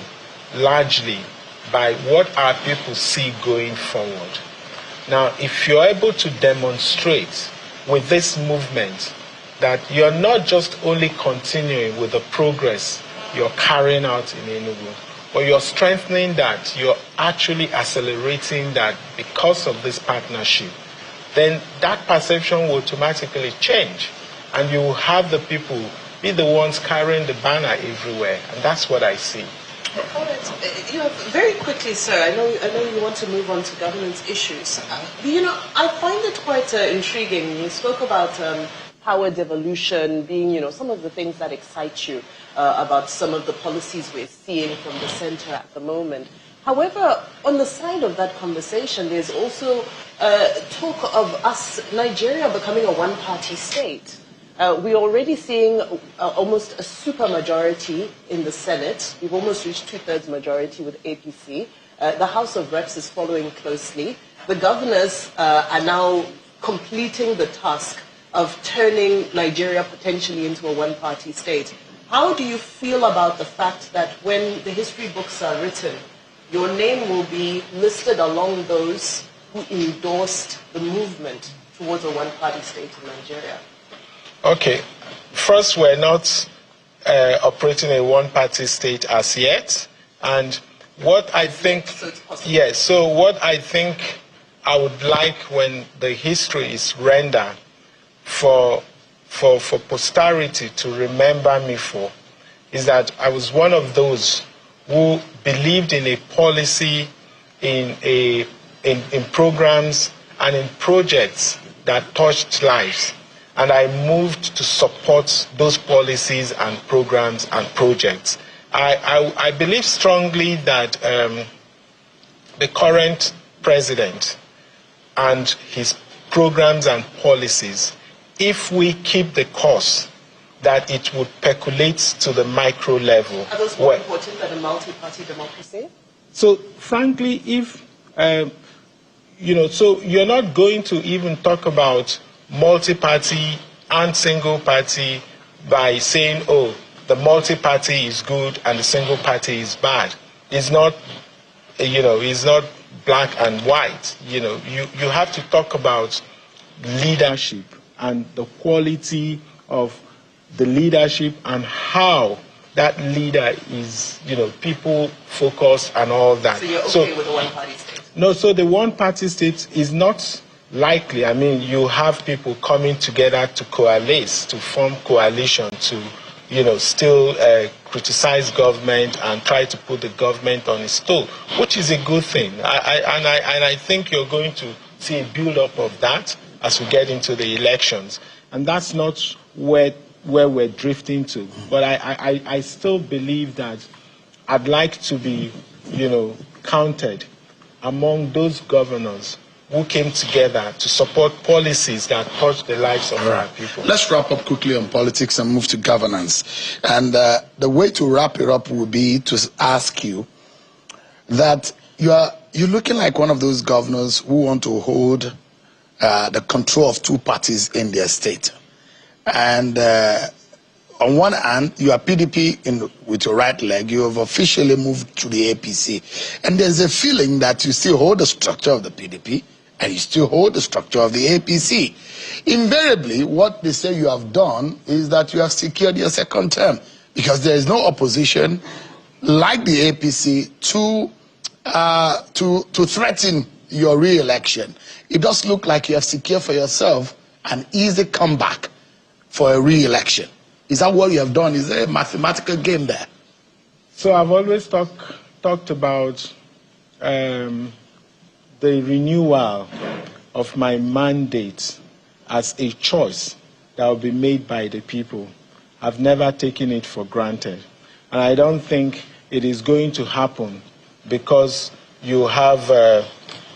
largely by what our people see going forward. Now, if you're able to demonstrate with this movement that you're not just only continuing with the progress you're carrying out in Enugu, but you're strengthening that, you're actually accelerating that because of this partnership, then that perception will automatically change. And you will have the people be the ones carrying the banner everywhere. And that's what I see. All right. You know, very quickly, sir, I know you want to move on to governance issues. You know, I find it quite intriguing. You spoke about power devolution being, you know, some of the things that excite you about some of the policies we're seeing from the center at the moment. However, on the side of that conversation, there's also talk of us, Nigeria, becoming a one-party state. We're already seeing almost a supermajority in the Senate. We've almost reached 2/3 majority with APC. The House of Reps is following closely. The governors are now completing the task of turning Nigeria potentially into a one-party state. How do you feel about the fact that when the history books are written, your name will be listed along those who endorsed the movement towards a one-party state in Nigeria? Okay. First, we're not operating a one-party state as yet. And what I think, yes, so what I think I would like when the history is rendered for posterity to remember me for is that I was one of those who believed in a policy in programs and in projects that touched lives. And I moved to support those policies and programs and projects. I believe strongly that the current president and his programs and policies, if we keep the course, that it would percolate to the micro level. Are those more important than a multi-party democracy? So, frankly, if, so you're not going to even talk about multi-party and single party by saying, oh, the multi-party is good and the single party is bad. It's not, it's not black and white. You have to talk about leadership and the quality of the leadership and how that leader is, people focused and all that. So you're okay with the one-party state? No, so the one-party state is not likely. I mean, you have people coming together to coalesce, to form coalition, to, still criticize government and try to put the government on its toe, which is a good thing. And I think you're going to see a build-up of that as we get into the elections. And that's not where we're drifting to. But I still believe that I'd like to be, counted among those governors who came together to support policies that touch the lives of our people. Let's wrap up quickly on politics and move to governance. And the way to wrap it up would be to ask you that you're looking like one of those governors who want to hold the control of two parties in their state. And on one hand, you are PDP with your right leg. You have officially moved to the APC. And there's a feeling that you still hold the structure of the PDP and you still hold the structure of the APC. Invariably, what they say you have done is that you have secured your second term because there is no opposition like the APC to threaten your re-election. It does look like you have secured for yourself an easy comeback for a re-election. Is that what you have done? Is there a mathematical game there? So I've always talked about the renewal of my mandate as a choice that will be made by the people. I've never taken it for granted. And I don't think it is going to happen because you have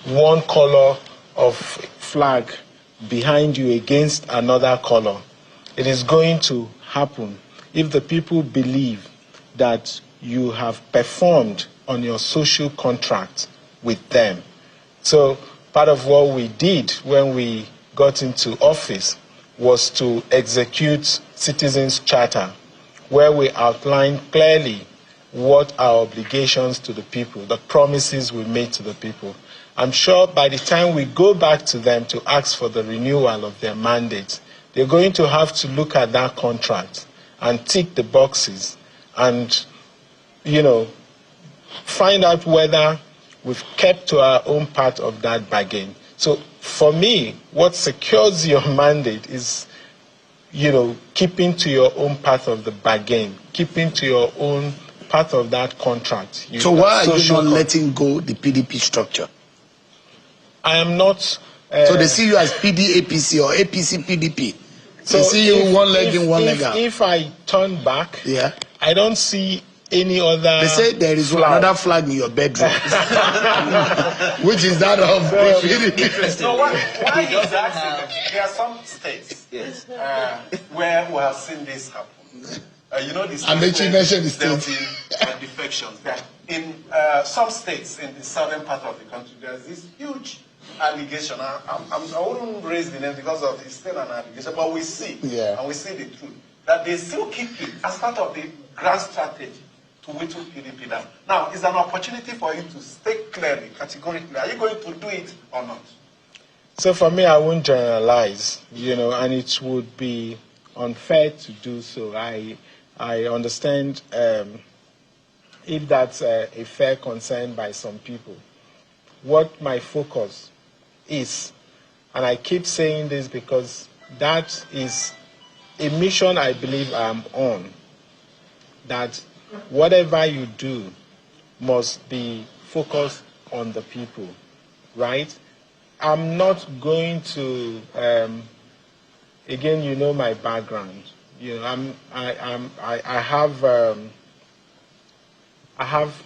one color of flag behind you against another color. It is going to happen if the people believe that you have performed on your social contract with them. So part of what we did when we got into office was to execute Citizens' Charter, where we outlined clearly what our obligations to the people, the promises we made to the people. I'm sure by the time we go back to them to ask for the renewal of their mandate, they're going to have to look at that contract and tick the boxes and, find out whether we've kept to our own part of that bargain. So for me, what secures your mandate is, keeping to your own part of the bargain, keeping to your own part of that contract. So why are you not letting go the PDP structure? I am not. So they see you as PD-APC or APC-PDP. So they see you one leg in, one leg out. If I turn back, I don't see any other. They say there is another flag in your bedroom, which is that of PDP. So why is that? There are some states where we have seen this happen. This mentioned the states. Defection. In some states in the southern part of the country, there's this huge allegation. I wouldn't raise the name because of it's still an allegation, but we see, and we see the truth, that they still keep it as part of the grand strategy to whittle PDP down. Now, it's an opportunity for you to state clearly, categorically, are you going to do it or not? So for me, I won't generalize, and it would be unfair to do so. I understand if that's a fair concern by some people. What my focus is, and I keep saying this because that is a mission I believe I'm on, that whatever you do must be focused on the people, right? I'm not going to, again, you know my background. You know, I have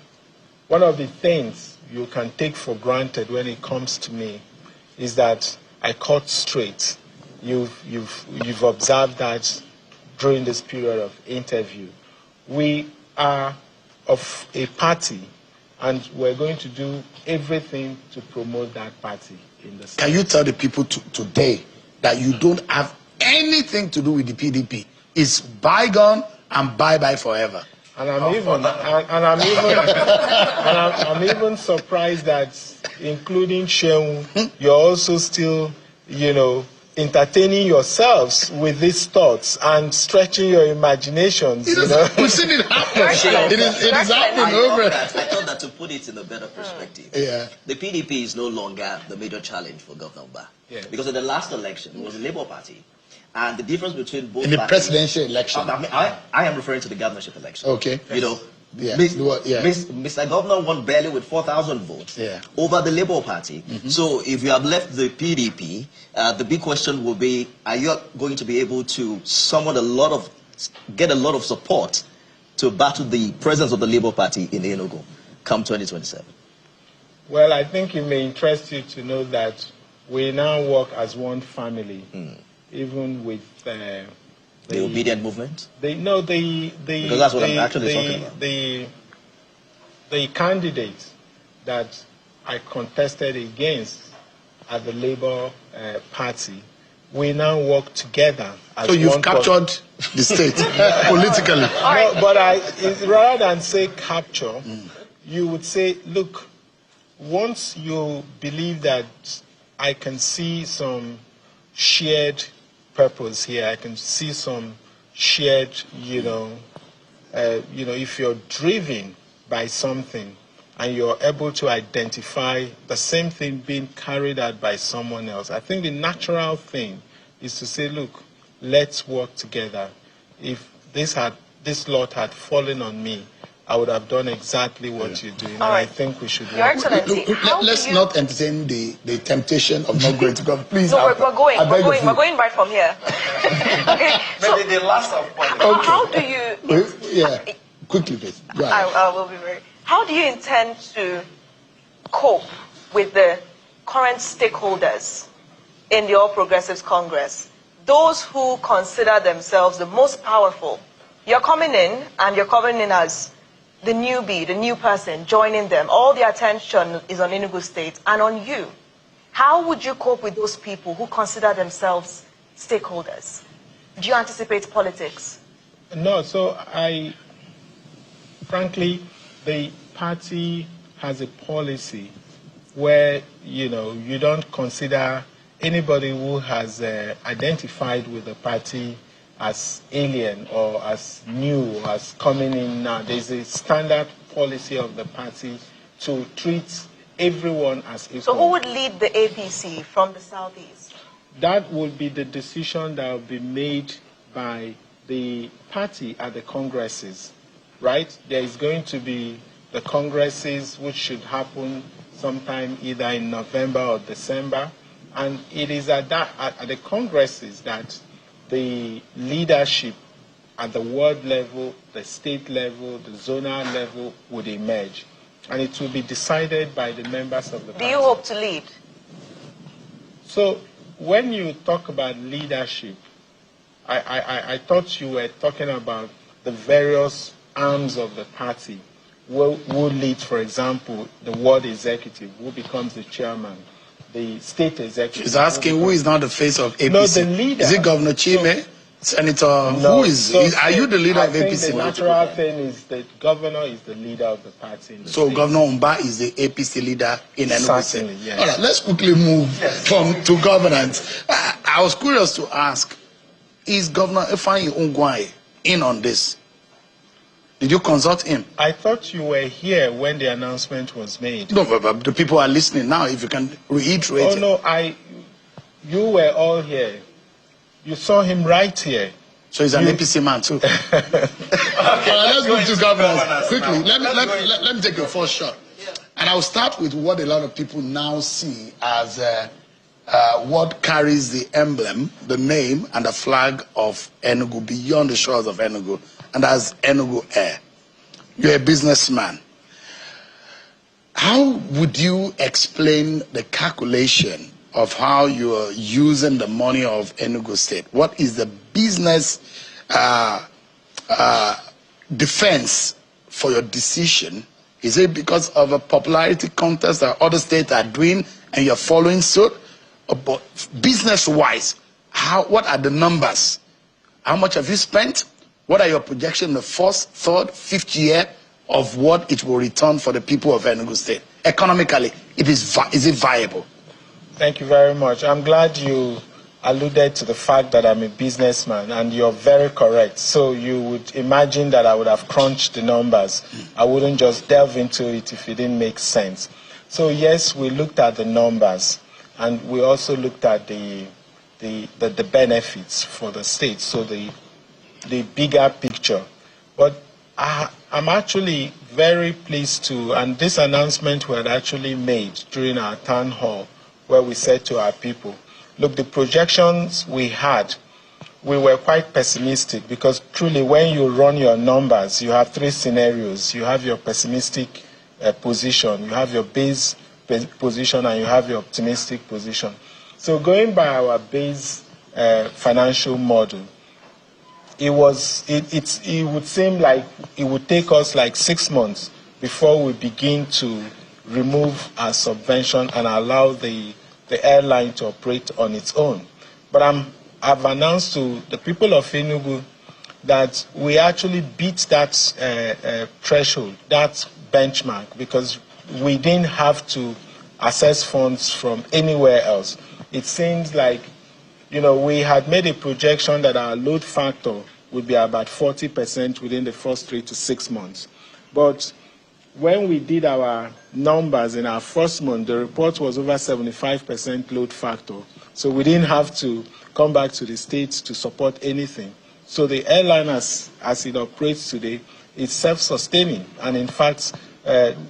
one of the things you can take for granted when it comes to me is that I cut straight. You've observed that during this period of interview. We are of a party, and we're going to do everything to promote that party in the state. Can you tell the people today that you don't have anything to do with the PDP? It's bygone and bye-bye forever. And I'm even surprised that, including Sheung, you're also still, you know, entertaining yourselves with these thoughts and stretching your imaginations. We've seen it happen. It is happening over. I thought that to put it in a better perspective, the PDP is no longer the major challenge for Governor Mbah. Yeah. Because in the last election, it was the Labour Party. And the difference between both in the parties, presidential election. I am referring to the governorship election. Okay. You know, yeah. Mr. Governor won barely with 4,000 votes over the Labour Party. So if you have left the PDP, the big question will be, are you going to be able to get a lot of support to battle the presence of the Labour Party in Enugu come 2027? Well, I think it may interest you to know that we now work as one family. Even with the obedient movement? Because that's what I'm actually talking about. The candidate that I contested against at the Labour Party, we now work together as so you've one captured the state politically. No, but rather than say capture, you would say, look, once you believe that I can see some shared purpose here, I can see some shared, if you're driven by something and you're able to identify the same thing being carried out by someone else, I think the natural thing is to say, look, let's work together. If this lot had fallen on me, I would have done exactly what you're doing. And I think we should work. Your Excellency, let's not entertain the temptation of not going to God. Please. No, we're going right from here. Okay. Maybe the last of politics. Okay. How do you... Quickly, please. I will be very... How do you intend to cope with the current stakeholders in the All Progressives Congress? Those who consider themselves the most powerful. You're coming in, and you're coming in as the newbie, the new person, joining them. All the attention is on Enugu State and on you. How would you cope with those people who consider themselves stakeholders? Do you anticipate politics? No, frankly, the party has a policy where, you don't consider anybody who has identified with the party as alien or as new or as coming in now. There's a standard policy of the party to treat everyone as equal. So who would lead the APC from the southeast? That will be the decision that will be made by the party at the congresses, right? There is going to be the congresses which should happen sometime either in November or December. And it is at the congresses that the leadership at the world level, the state level, the zonal level would emerge. And it will be decided by the members of the party. Do you hope to lead? So when you talk about leadership, I thought you were talking about the various arms of the party. Who leads, for example, the ward executive, who becomes the chairman, the state executive. He's asking who is now the face of APC. No, the leader. Is it Governor Chime? Senator? No, who is? Are you the leader of APC? I think the natural thing is that governor is the leader of the party. In the state. Governor Mbah is the APC leader in Enugu State. Yes. All right, let's quickly move to governance. I was curious to ask, is Governor Ifeanyi Ungwai in on this? Did you consult him? I thought you were here when the announcement was made. No, but the people are listening now. If you can reiterate. Oh, no, you were all here. You saw him right here. So he's an APC man too. Okay, let's move to governance quickly. Let me take your first shot. And I'll start with what a lot of people now see as what carries the emblem, the name, and the flag of Enugu beyond the shores of Enugu, and that's Enugu Air. You're a businessman. How would you explain the calculation of how you are using the money of Enugu State? What is the business defense for your decision? Is it because of a popularity contest that other states are doing and you're following suit? But business-wise, what are the numbers? How much have you spent? What are your projections in the first, third, fifth year of what it will return for the people of Enugu State? Economically, is it viable? Thank you very much. I'm glad you alluded to the fact that I'm a businessman, and you're very correct. So you would imagine that I would have crunched the numbers. I wouldn't just delve into it if it didn't make sense. So yes, we looked at the numbers, and we also looked at the benefits for the state, so the bigger picture. But I'm actually very pleased to, and this announcement we had actually made during our town hall, where we said to our people, look, the projections we had, we were quite pessimistic, because truly when you run your numbers, you have three scenarios. You have your pessimistic position, you have your base position, and you have your optimistic position. So going by our base financial model, it would seem like it would take us like 6 months before we begin to remove our subvention and allow the airline to operate on its own. But I've announced to the people of Enugu that we actually beat that threshold, that benchmark, because we didn't have to access funds from anywhere else. It seems like, we had made a projection that our load factor would be about 40% within the first 3 to 6 months. But when we did our numbers in our first month, the report was over 75% load factor. So we didn't have to come back to the states to support anything. So the airline, as it operates today, is self-sustaining and, in fact,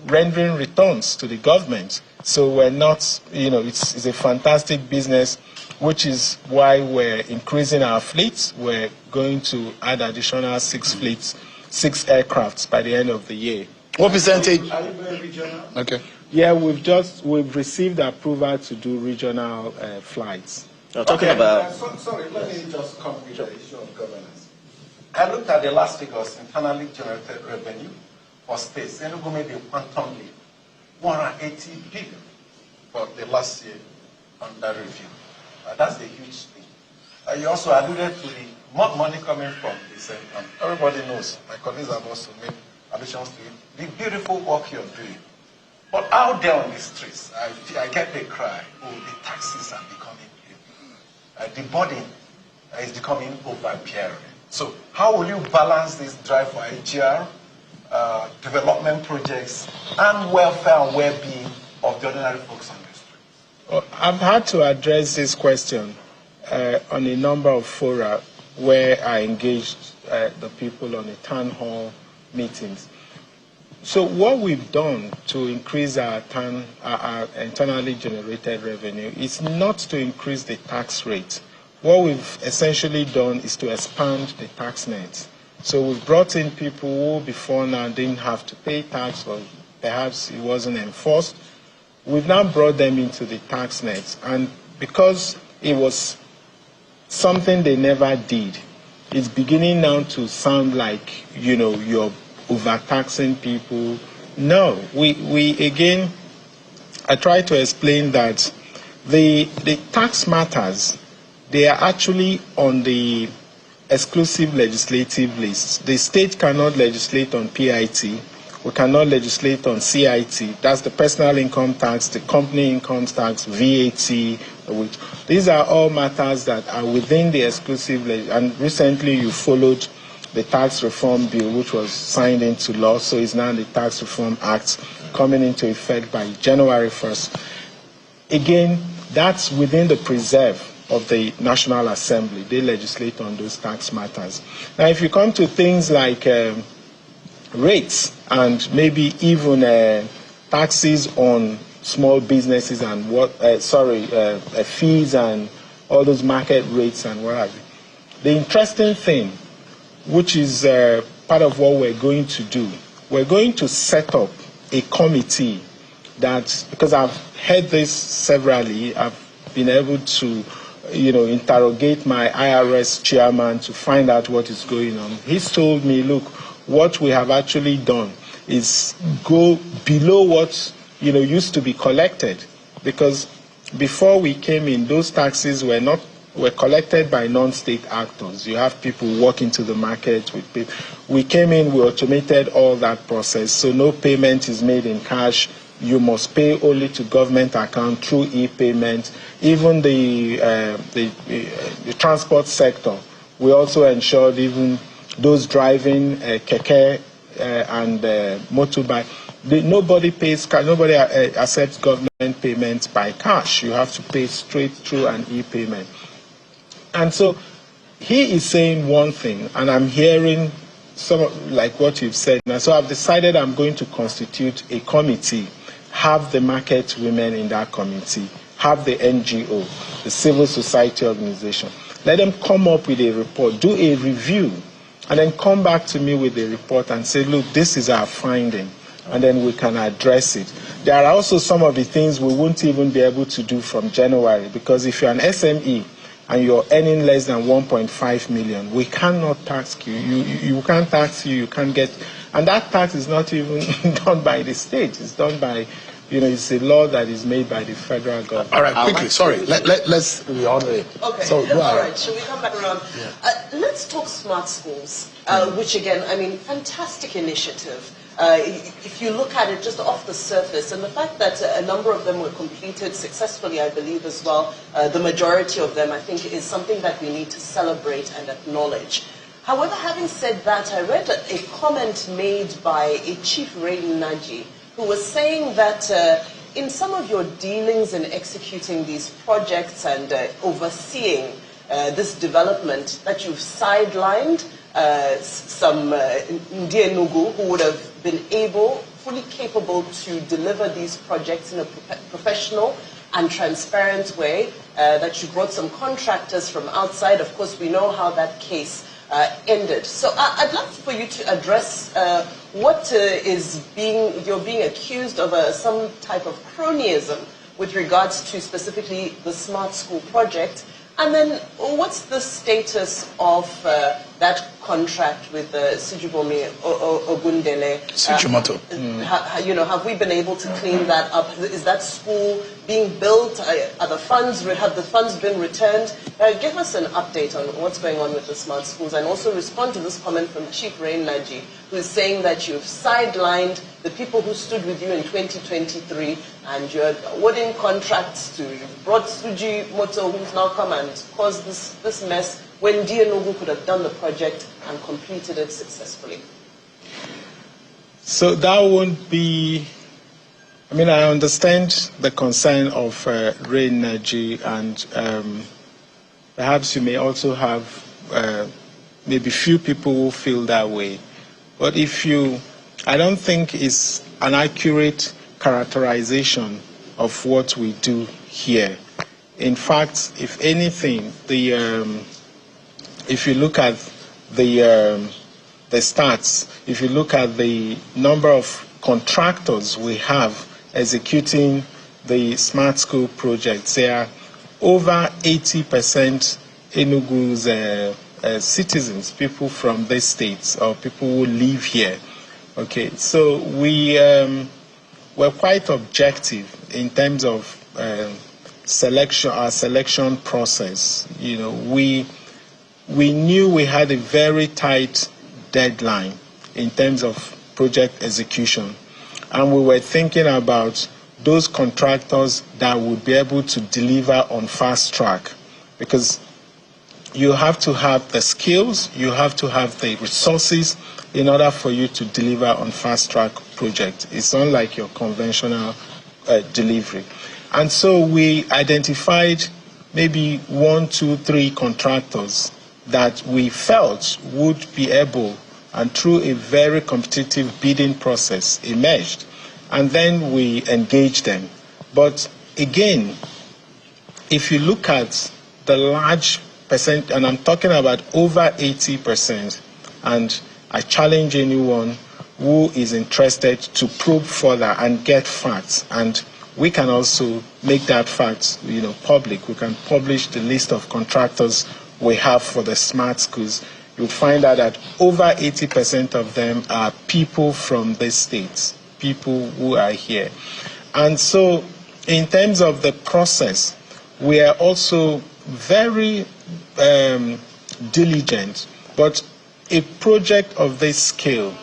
rendering returns to the government. So we're not, it's a fantastic business, which is why we're increasing our fleets. We're going to add additional 6 fleets, 6 aircrafts by the end of the year. What percentage? Are you going regional? Okay. Yeah, we've received approval to do regional flights. Talking about... Sorry, let me just come with the issue of governance. I looked at the last figures, internally generated revenue for states. Enugu made a quantum leap, 180 billion for the last year under review. That's a huge thing. You also alluded to the more money coming from this, and everybody knows, my colleagues have also made allusions to it, the beautiful work you're doing. But out there on the streets, I get the cry, the taxes are becoming heavy. The burden is becoming overbearing. So how will you balance this drive for IGR, development projects, and welfare and well-being of the ordinary folks on the street? Well, I've had to address this question on a number of fora where I engaged the people on the town hall meetings. So what we've done to increase our internally generated revenue is not to increase the tax rate. What we've essentially done is to expand the tax net. So we've brought in people who before now didn't have to pay tax, or perhaps it wasn't enforced. We've now brought them into the tax net. And because it was something they never did, it's beginning now to sound like, you're overtaxing people. No, we again, I try to explain that the tax matters, they are actually on the exclusive legislative list. The state cannot legislate on PIT. We cannot legislate on CIT. That's the personal income tax, the company income tax, VAT. These are all matters that are within the exclusive list. And recently you followed the tax reform bill, which was signed into law. So it's now the Tax Reform Act coming into effect by January 1st. Again, that's within the preserve of the National Assembly. They legislate on those tax matters. Now, if you come to things like rates and maybe even taxes on small businesses and fees and all those market rates and what have you. The interesting thing, which is part of what we're going to do, we're going to set up a committee that, because I've heard this severally, I've been able to, interrogate my IRS chairman to find out what is going on. He's told me, look, what we have actually done is go below what, used to be collected, because before we came in, those taxes were collected by non-state actors. You have people walk into the market with people. We came in, we automated all that process, so no payment is made in cash. You must pay only to government account through e-payment. Even the transport sector, we also ensured even those driving keke and motorbike. Nobody pays, nobody accepts government payments by cash. You have to pay straight through an e-payment. And so he is saying one thing, and I'm hearing some like what you've said. And so I've decided I'm going to constitute a committee, have the market women in that committee, have the NGO, the civil society organization. Let them come up with a report, do a review, and then come back to me with a report and say, look, this is our finding, and then we can address it. There are also some of the things we won't even be able to do from January, because if you're an SME and you're earning less than 1.5 million, we cannot tax you. You can't tax you can't get, and that tax is not even done by the state. It's done by, it's a law that is made by the federal government. All right, quickly, sorry, let's reorder it. Okay, so, all right, shall we come back around? Yeah. Let's talk smart schools, which again, fantastic initiative. If you look at it just off the surface, and the fact that a number of them were completed successfully, I believe as well, the majority of them, I think, is something that we need to celebrate and acknowledge. However, having said that, I read a comment made by a Chief Ray Naji, who was saying that in some of your dealings in executing these projects and overseeing this development, that you've sidelined some Ndi Enugu who would have been fully capable to deliver these projects in a professional and transparent way, that you brought some contractors from outside. Of course, we know how that case ended. So I'd love for you to address what you're being accused of some type of cronyism with regards to specifically the Smart School project. And then what's the status of that contract with Sijubomi Ogundele? Sijumoto. Have we been able to clean that up? Is that school being built? Have the funds been returned? Give us an update on what's going on with the smart schools, and also respond to this comment from Chief Rain Naji, who is saying that you've sidelined the people who stood with you in 2023, and you're awarding contracts to, you've brought Suji Moto, who's now come and caused this mess, when Ndi Enugu could have done the project and completed it successfully. So that won't be, I understand the concern of Ray Naji, and perhaps you may also have maybe few people who feel that way. But I don't think it's an accurate characterization of what we do here. In fact, if anything, if you look at the stats, if you look at the number of contractors we have executing the smart school projects, there are over 80% Enugu's citizens, people from these states or people who live here. Okay, so we're quite objective in terms of selection, our selection process. We knew we had a very tight deadline in terms of project execution, and we were thinking about those contractors that would be able to deliver on fast track, because you have to have the skills, you have to have the resources in order for you to deliver on fast track project. It's not like your conventional delivery. And so we identified maybe 1, 2, 3 contractors that we felt would be able, and through a very competitive bidding process emerged, and then we engage them. But again, if you look at the large percent, and I'm talking about over 80%, and I challenge anyone who is interested to probe further and get facts, and we can also make that fact, public. We can publish the list of contractors we have for the smart schools. You'll find out that over 80% of them are people from the states, people who are here. And so, in terms of the process, we are also very diligent. But a project of this scale,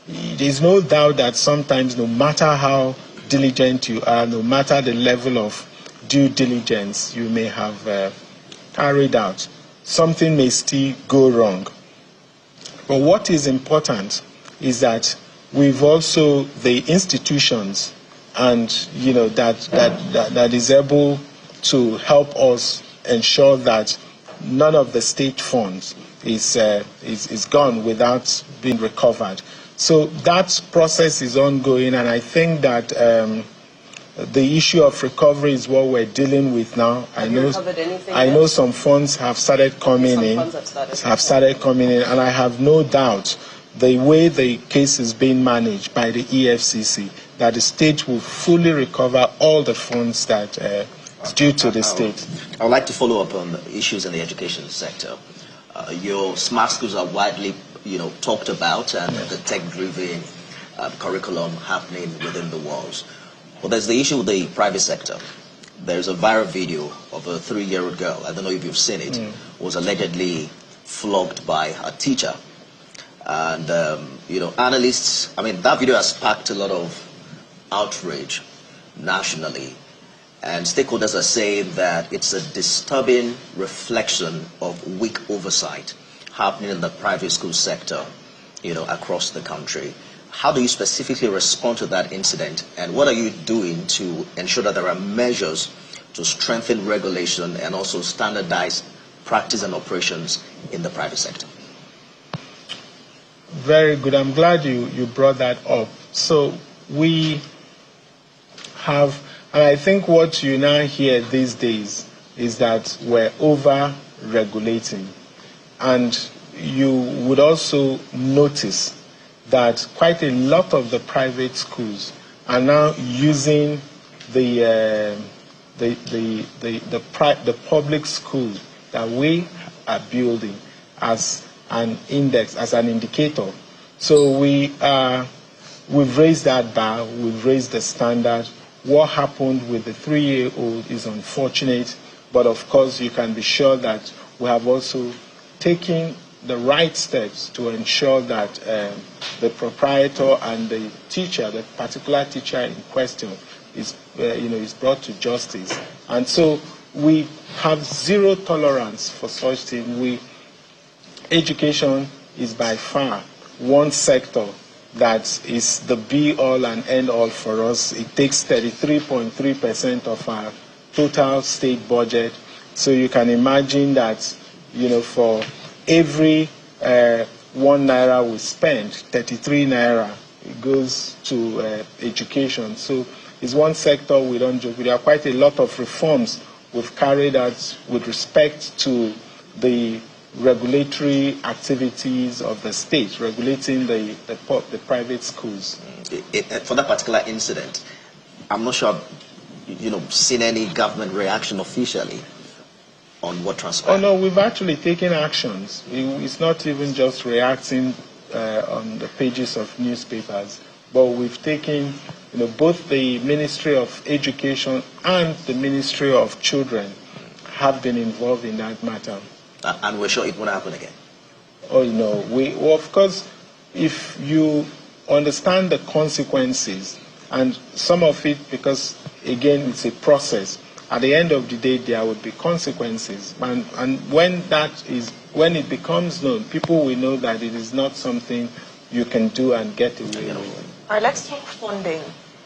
there's no doubt that sometimes, no matter how diligent you are, no matter the level of due diligence you may have carried out, something may still go wrong. But what is important is that we've also the institutions and that is able to help us ensure that none of the state funds is gone without being recovered. So that process is ongoing, and I think that the issue of recovery is what we're dealing with now. I know some funds have started coming in, and I have no doubt the way the case is being managed by the EFCC, that the state will fully recover all the funds that is due to the state. I would like to follow up on the issues in the education sector. Your smart schools are widely, talked about, and the tech-driven curriculum happening within the walls. Well, there's the issue with the private sector. There's a viral video of a 3-year-old girl, I don't know if you've seen it, was allegedly flogged by a teacher. And, analysts, that video has sparked a lot of outrage nationally. And stakeholders are saying that it's a disturbing reflection of weak oversight happening in the private school sector, across the country. How do you specifically respond to that incident, and what are you doing to ensure that there are measures to strengthen regulation and also standardize practice and operations in the private sector? Very good. I'm glad you brought that up. So we have, and I think what you now hear these days is that we're over-regulating. And you would also notice that quite a lot of the private schools are now using the public school that we are building as an index, as an indicator. So we've raised that bar, we've raised the standard. What happened with the 3-year-old is unfortunate, but of course you can be sure that we have also taken the right steps to ensure that the proprietor and the teacher, the particular teacher in question, is brought to justice. And so we have zero tolerance for such things. Education is by far one sector that is the be-all and end-all for us. It takes 33.3% of our total state budget. So you can imagine that, for every 1 naira we spend, 33 naira goes to education. So it's one sector we don't joke with. There are quite a lot of reforms we've carried out with respect to the regulatory activities of the state, regulating the private schools. For that particular incident, I'm not sure seen any government reaction officially on what transpired. Oh no, we've actually taken actions. It's not even just reacting on the pages of newspapers, but we've taken, both the Ministry of Education and the Ministry of Children have been involved in that matter. And we're sure it won't happen again? Oh no, of course, if you understand the consequences, and some of it, because again, it's a process. At the end of the day, there would be consequences, and when it becomes known, people will know that it is not something you can do and get away with. All right, let's talk funding.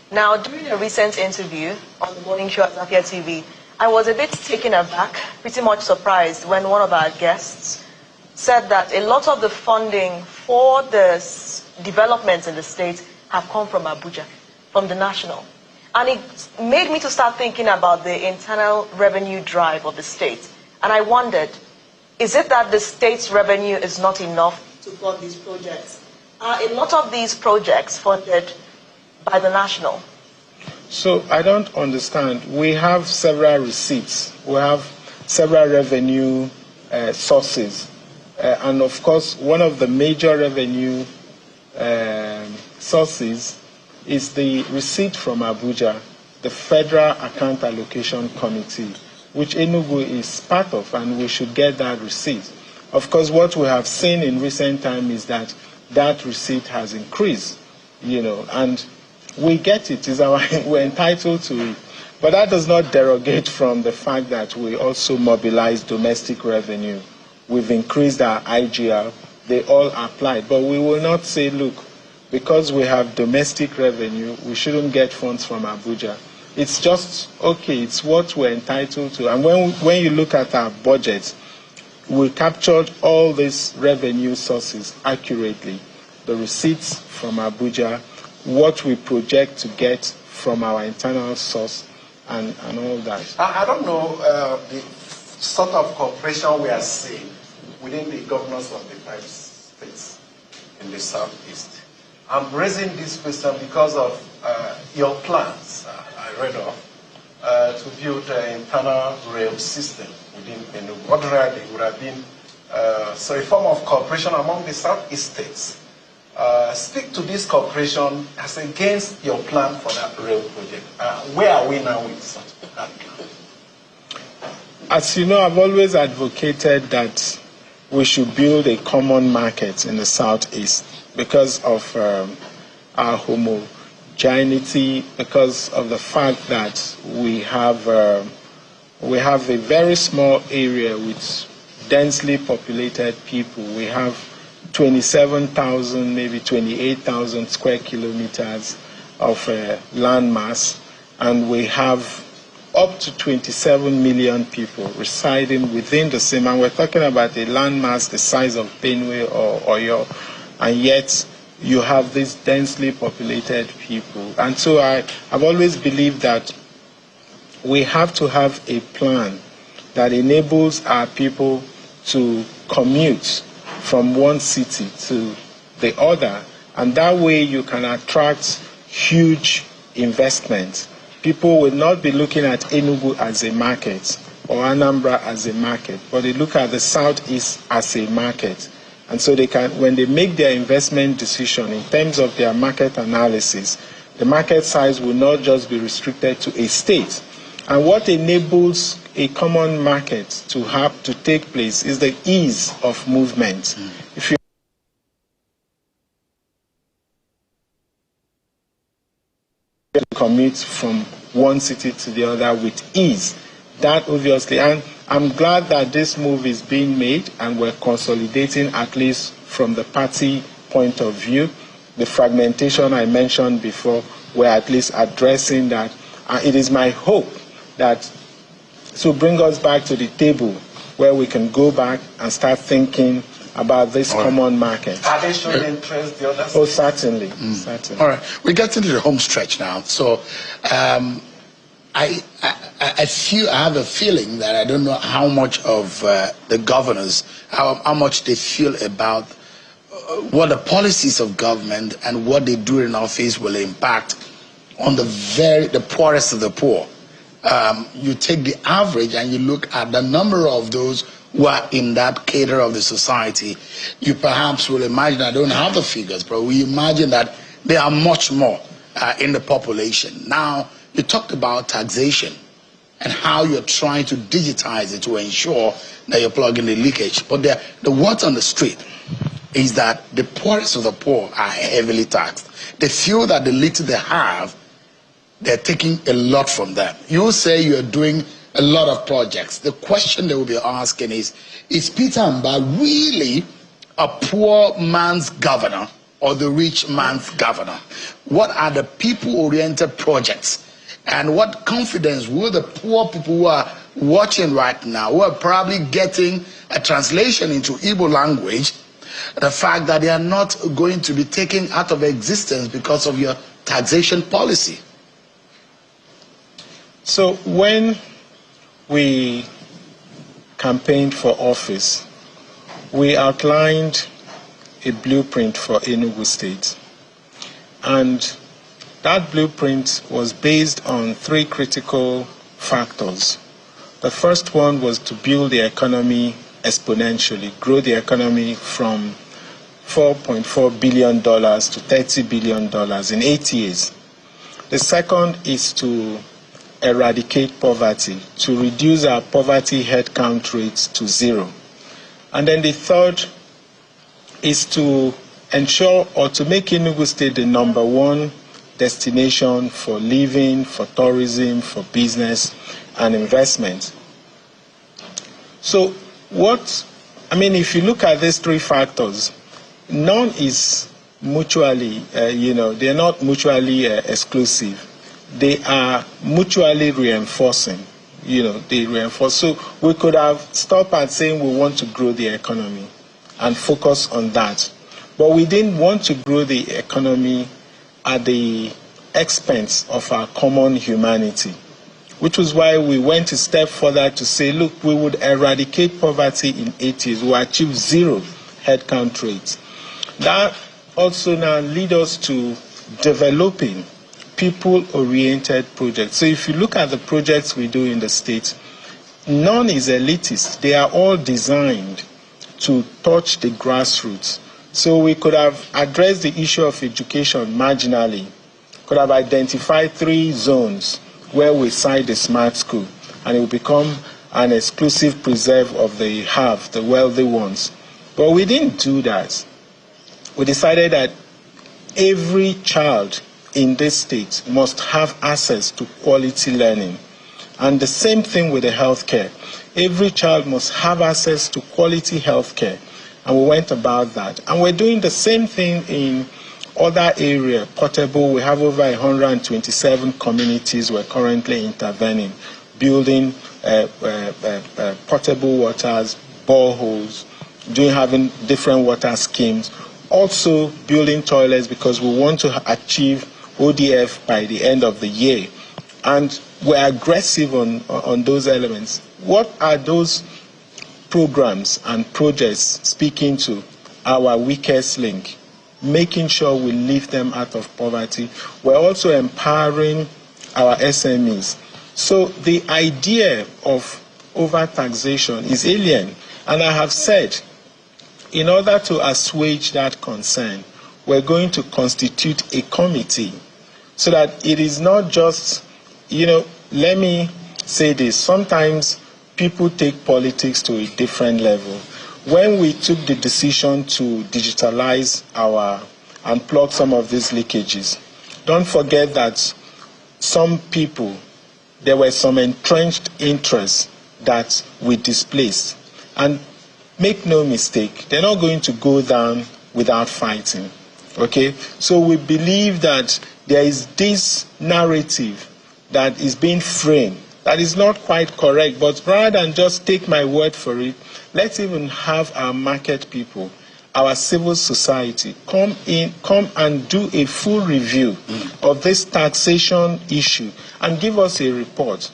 Now, during a recent interview on the morning show at Zafia TV, I was a bit taken aback, pretty much surprised, when one of our guests said that a lot of the funding for the developments in the state have come from Abuja. from the national. And it made me to start thinking about the internal revenue drive of the state. And I wondered, is it that the state's revenue is not enough to fund these projects? Are a lot of these projects funded by the national? So I don't understand. We have several receipts. We have several revenue sources. And of course, one of the major revenue sources is the receipt from Abuja, the Federal Account Allocation Committee, which Enugu is part of, and we should get that receipt. Of course, what we have seen in recent time is that that receipt has increased, and we get it. We're entitled to it. But that does not derogate from the fact that we also mobilize domestic revenue. We've increased our IGR. They all applied. But we will not say, look, because we have domestic revenue, we shouldn't get funds from Abuja. It's just, okay, it's what we're entitled to. And when you look at our budget, we captured all these revenue sources accurately. The receipts from Abuja, what we project to get from our internal source, and all that. I don't know the sort of cooperation we are seeing within the governors of the 5 states in the southeast. I'm raising this question because of your plans, I read of, to build an internal rail system within Enugu. Ordinarily, it would have been a form of cooperation among the southeast states. Speak to this cooperation as against your plan for that rail project. Where are we now with such that plan? As you know, I've always advocated that we should build a common market in the southeast because of our homogeneity, because of the fact that we have a very small area with densely populated people. We have 27,000, maybe 28,000 square kilometers of land mass, and we have up to 27 million people residing within the same, and we're talking about a land mass the size of Benue or Oyo, and yet you have these densely populated people. And so I've always believed that we have to have a plan that enables our people to commute from one city to the other, and that way you can attract huge investment. People will not be looking at Enugu as a market or Anambra as a market, but they look at the southeast as a market. And so they can, when they make their investment decision in terms of their market analysis, the market size will not just be restricted to a state. And what enables a common market to take place is the ease of movement. If you commute from one city to the other with ease, that obviously, and I'm glad that this move is being made and we're consolidating, at least from the party point of view. The fragmentation I mentioned before, we're at least addressing that. It is my hope that to bring us back to the table where we can go back and start thinking about this common market. Are they showing interest, the others? Oh, certainly. Certainly. All right, we're getting to the home stretch now. So I have a feeling that I don't know how much of the governors, how much they feel about what the policies of government and what they do in office will impact on the poorest of the poor. You take the average and you look at the number of those who are in that cadre of the society, you perhaps will imagine, I don't have the figures, but we imagine that there are much more in the population. Now, you talked about taxation and how you're trying to digitize it to ensure that you're plugging the leakage. But the word on the street is that the poorest of the poor are heavily taxed. They feel that the little they have, they're taking a lot from them. You say you're doing a lot of projects. The question they will be asking is Peter Mbah really a poor man's governor or the rich man's governor? What are the people-oriented projects? And what confidence will the poor people who are watching right now, who are probably getting a translation into Igbo language, the fact that they are not going to be taken out of existence because of your taxation policy? So when we campaigned for office, we outlined a blueprint for Enugu State. And that blueprint was based on 3 critical factors. The first one was to build the economy exponentially, grow the economy from $4.4 billion to $30 billion in 8 years. The second is to eradicate poverty, to reduce our poverty headcount rates to 0. And then the third is to ensure or to make Enugu State the #1 destination for living, for tourism, for business and investment. So if you look at these 3 factors, none is mutually, they're not mutually exclusive. They are mutually reinforcing. They reinforce. So we could have stopped at saying we want to grow the economy and focus on that. But we didn't want to grow the economy at the expense of our common humanity, which was why we went a step further to say, look, we would eradicate poverty in 8 years. We'll achieve 0 headcount rates. That also now leads us to developing people-oriented projects. So if you look at the projects we do in the state, none is elitist. They are all designed to touch the grassroots. So we could have addressed the issue of education marginally, could have identified 3 zones where we site the smart school, and it will become an exclusive preserve of the wealthy ones. But we didn't do that. We decided that every child in this state must have access to quality learning. And the same thing with the healthcare. Every child must have access to quality healthcare. And we went about that. And we're doing the same thing in other areas. Portable, we have over 127 communities we're currently intervening, building portable waters, boreholes, having different water schemes, also building toilets because we want to achieve ODF by the end of the year. And we're aggressive on those elements. What are those programs and projects speaking to? Our weakest link, making sure we lift them out of poverty. We're also empowering our SMEs. So the idea of overtaxation is alien. And I have said, in order to assuage that concern, we're going to constitute a committee so that it is not just, let me say this, sometimes people take politics to a different level. When we took the decision to digitalize and plug some of these leakages, don't forget that some people, there were some entrenched interests that we displaced. And make no mistake, they're not going to go down without fighting. Okay? So we believe that there is this narrative that is being framed that is not quite correct, but rather than just take my word for it, let's even have our market people, our civil society come and do a full review of this taxation issue and give us a report.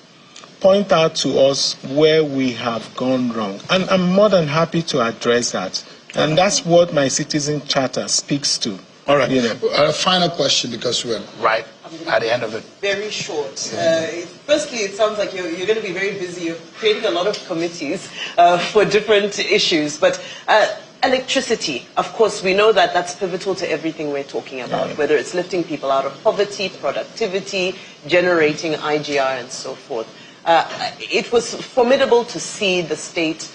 Point out to us where we have gone wrong. And I'm more than happy to address that. And that's what my citizen charter speaks to. All right. A final question, because we're right at the end of it. Very short. Firstly, it sounds like you're going to be very busy. You're creating a lot of committees for different issues. But electricity, of course, we know that that's pivotal to everything we're talking about, whether it's lifting people out of poverty, productivity, generating IGR, and so forth. It was formidable to see the state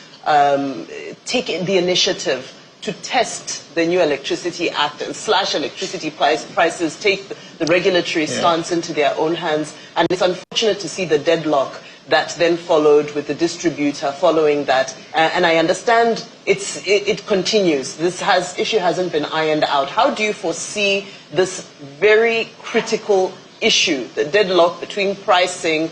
take the initiative to test the new Electricity Act and slash electricity prices, take the regulatory stance into their own hands. And it's unfortunate to see the deadlock that then followed with the distributor following that. And I understand it continues. This issue hasn't been ironed out. How do you foresee this very critical issue, the deadlock between pricing,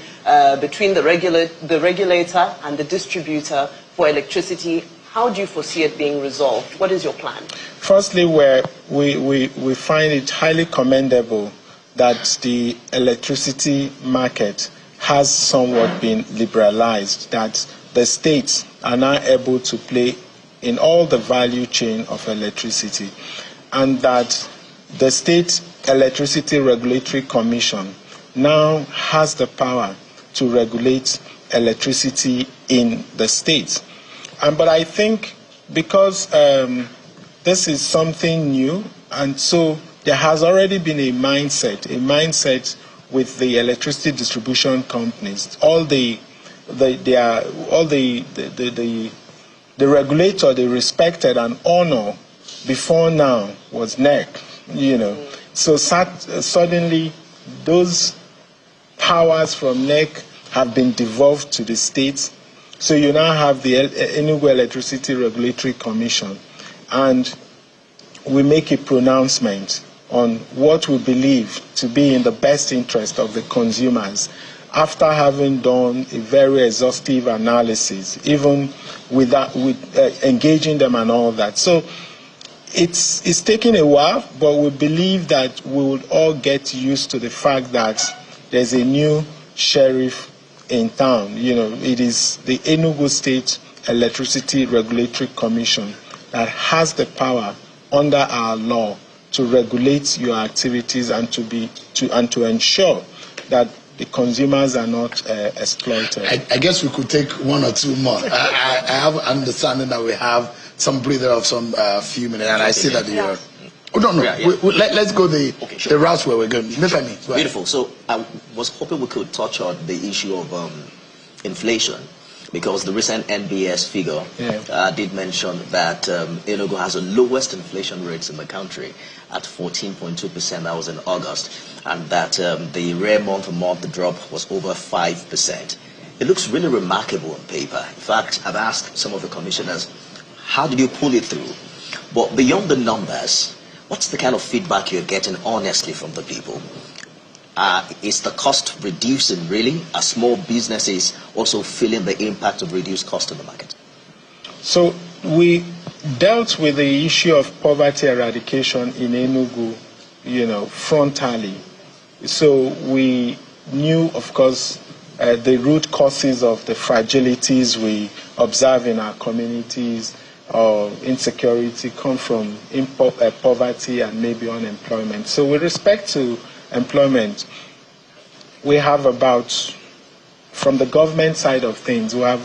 between the regulator and the distributor for electricity? How do you foresee it being resolved? What is your plan? Firstly, we find it highly commendable that the electricity market has somewhat been liberalized, that the states are now able to play in all the value chain of electricity, and that the State Electricity Regulatory Commission now has the power to regulate electricity in the states. But I think because this is something new, and so there has already been a mindset with the electricity distribution companies. All the regulator they respected and honor before now was NEC, So suddenly those powers from NEC have been devolved to the states. So you now have the Enugu Electricity Regulatory Commission, and we make a pronouncement on what we believe to be in the best interest of the consumers after having done a very exhaustive analysis, even with engaging them and all that. So it's taken a while, but we believe that we will all get used to the fact that there's a new sheriff in town. It is the Enugu State Electricity Regulatory Commission that has the power under our law to regulate your activities and to ensure that the consumers are not exploited. I guess we could take one or two more. I have an understanding that we have some breather of some few minutes, and I see that you're. Oh, no. Let's go the route where we're going. Beautiful. So I was hoping we could touch on the issue of inflation, because the recent NBS figure did mention that Enugu has the lowest inflation rates in the country at 14.2%. That was in August, and that the rare month-to-month drop was over 5%. It looks really remarkable on paper. In fact, I've asked some of the commissioners, how did you pull it through? But beyond the numbers, what's the kind of feedback you're getting honestly from the people? Is the cost reducing really? Are small businesses also feeling the impact of reduced cost in the market? So we dealt with the issue of poverty eradication in Enugu, frontally. So we knew, of course, the root causes of the fragilities we observe in our communities, or insecurity, come from poverty and maybe unemployment. So with respect to employment, we have from the government side of things, we have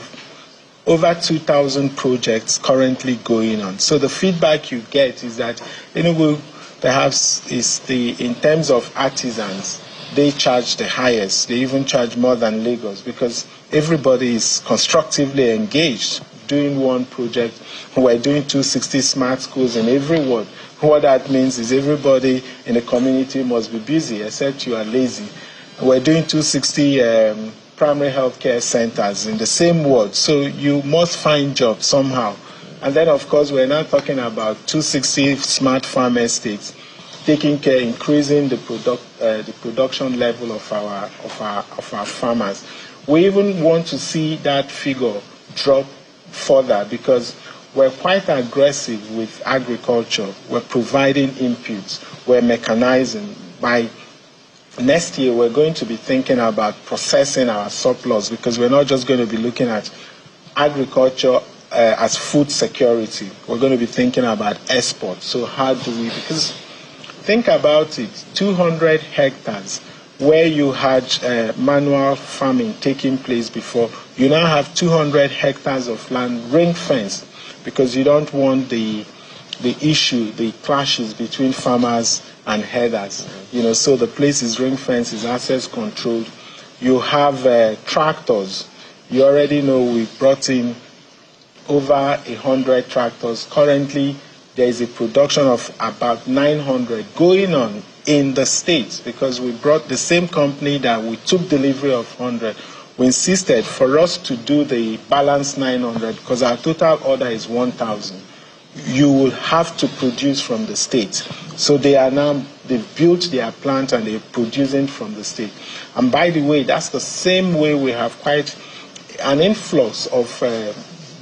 over 2,000 projects currently going on. So the feedback you get is that Enugu perhaps in terms of artisans, they charge the highest. They even charge more than Lagos, because everybody is constructively engaged doing one project. We're doing 260 smart schools in every ward. What that means is everybody in the community must be busy, except you are lazy. We're doing 260 primary health care centers in the same ward, so you must find jobs somehow. And then, of course, we're now talking about 260 smart farm estates, taking care, increasing the production level of our farmers. We even want to see that figure drop further, because we're quite aggressive with agriculture. We're providing inputs. We're mechanizing. By next year, we're going to be thinking about processing our surplus, because we're not just going to be looking at agriculture as food security. We're going to be thinking about export. So how do we, because think about it, 200 hectares where you had manual farming taking place before, you now have 200 hectares of land ring-fenced, because you don't want the clashes between farmers and herders. So the place is ring-fenced, is access controlled. You have tractors. You already know we brought in over 100 tractors. Currently, there is a production of about 900 going on in the States, because we brought the same company that we took delivery of 100. We insisted for us to do the balance 900, because our total order is 1,000. You will have to produce from the state. So they've built their plant and they're producing from the state. And by the way, that's the same way we have quite an influx of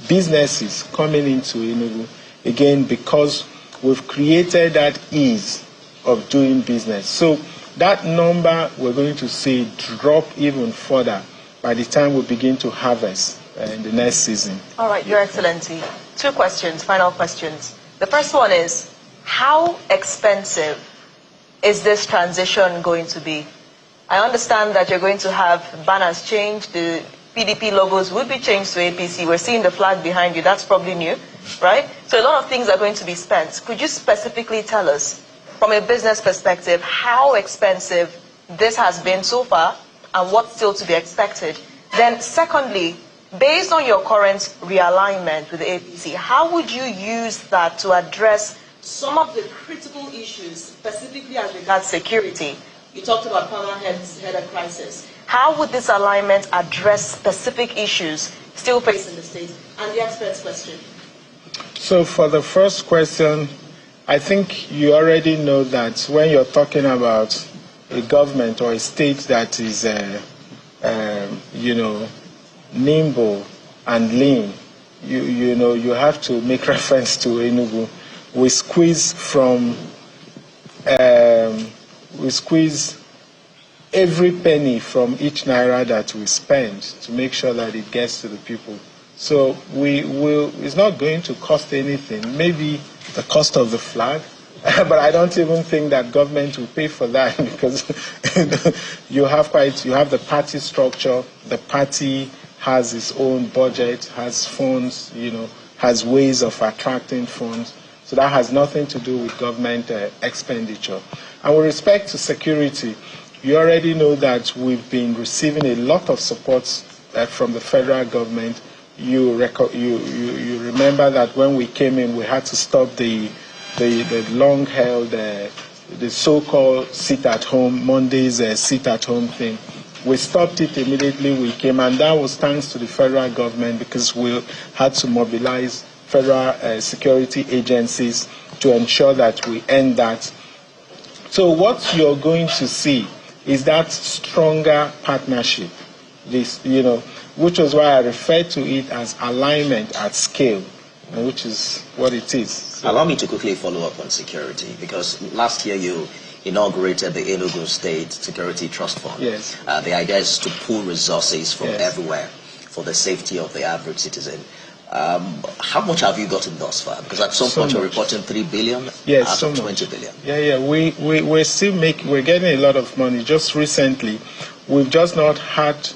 businesses coming into Enugu, again, because we've created that ease of doing business. So that number we're going to see drop even further by the time we begin to harvest in the next season. All right, Your Excellency. 2 questions, final questions. The first one is, how expensive is this transition going to be? I understand that you're going to have banners changed, the PDP logos will be changed to APC. We're seeing the flag behind you, that's probably new, right? So a lot of things are going to be spent. Could you specifically tell us, from a business perspective, how expensive this has been so far and what's still to be expected? Then secondly, based on your current realignment with the APC, how would you use that to address some of the critical issues, specifically as regards security? You talked about permanent head crisis. How would this alignment address specific issues still facing the state? And the expert's question. So for the first question, I think you already know that when you're talking about a government or a state that is, nimble and lean, you have to make reference to Enugu. We squeeze every penny from each naira that we spend to make sure that it gets to the people. So it's not going to cost anything. Maybe the cost of the flag, but I don't even think that government will pay for that because you have the party structure. The party has its own budget, has funds, has ways of attracting funds. So that has nothing to do with government expenditure. And with respect to security, you already know that we've been receiving a lot of support from the federal government. You remember that when we came in, we had to stop the long-held, the so-called sit-at-home, Monday's sit-at-home thing. We stopped it immediately we came, and that was thanks to the federal government because we had to mobilize federal security agencies to ensure that we end that. So what you're going to see is that stronger partnership, which is why I refer to it as alignment at scale, which is what it is. Allow me to quickly follow up on security, because last year you inaugurated the Enugu State Security Trust Fund. Yes. The idea is to pool resources from everywhere for the safety of the average citizen. How much have you gotten thus far? Because at some point you're reporting 3 billion out of 20 billion. Yeah. We're getting a lot of money. Just recently, we've just not had,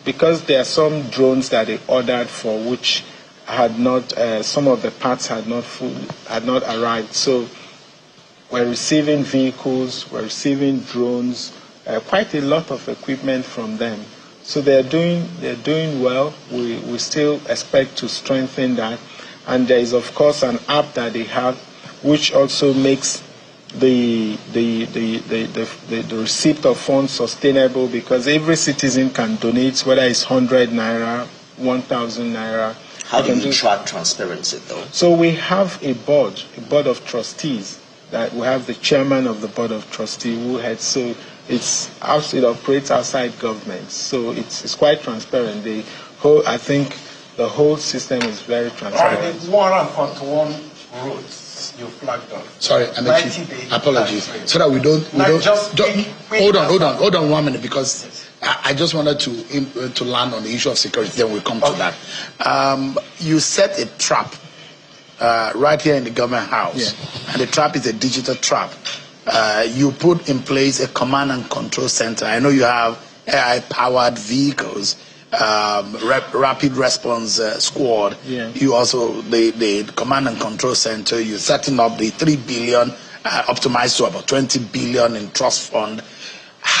because there are some drones that they ordered for which had not, some of the parts had not arrived. So we're receiving vehicles, we're receiving drones, quite a lot of equipment from them. So they're doing well. We still expect to strengthen that. And there is, of course, an app that they have, which also makes the receipt of funds sustainable, because every citizen can donate, whether it's 100 naira, 1,000 naira. How do you track transparency, though? So we have a board of trustees. That we have the chairman of the board of trustees who heads. So it operates outside government. So it's quite transparent. I think the whole system is very transparent. All right, the 141 roads you flagged up. Sorry, apologies. So that we don't hold on 1 minute, because I just wanted to land on the issue of security, then we'll come to that. You set a trap right here in the government house, and the trap is a digital trap. You put in place a command and control center. I know you have AI-powered vehicles, rapid response squad. You also, the command and control center, you're setting up the 3 billion, optimized to about 20 billion in trust fund.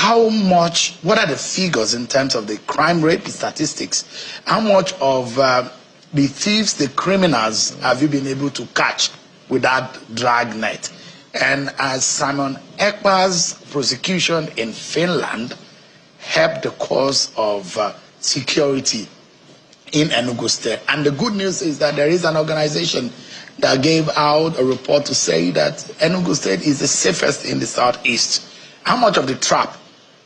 What are the figures in terms of the crime rate statistics? How much of the thieves, the criminals, have you been able to catch with that drag net? And as Simon Ekpa's prosecution in Finland helped the cause of security in Enugu State. And the good news is that there is an organization that gave out a report to say that Enugu State is the safest in the southeast. How much of the trap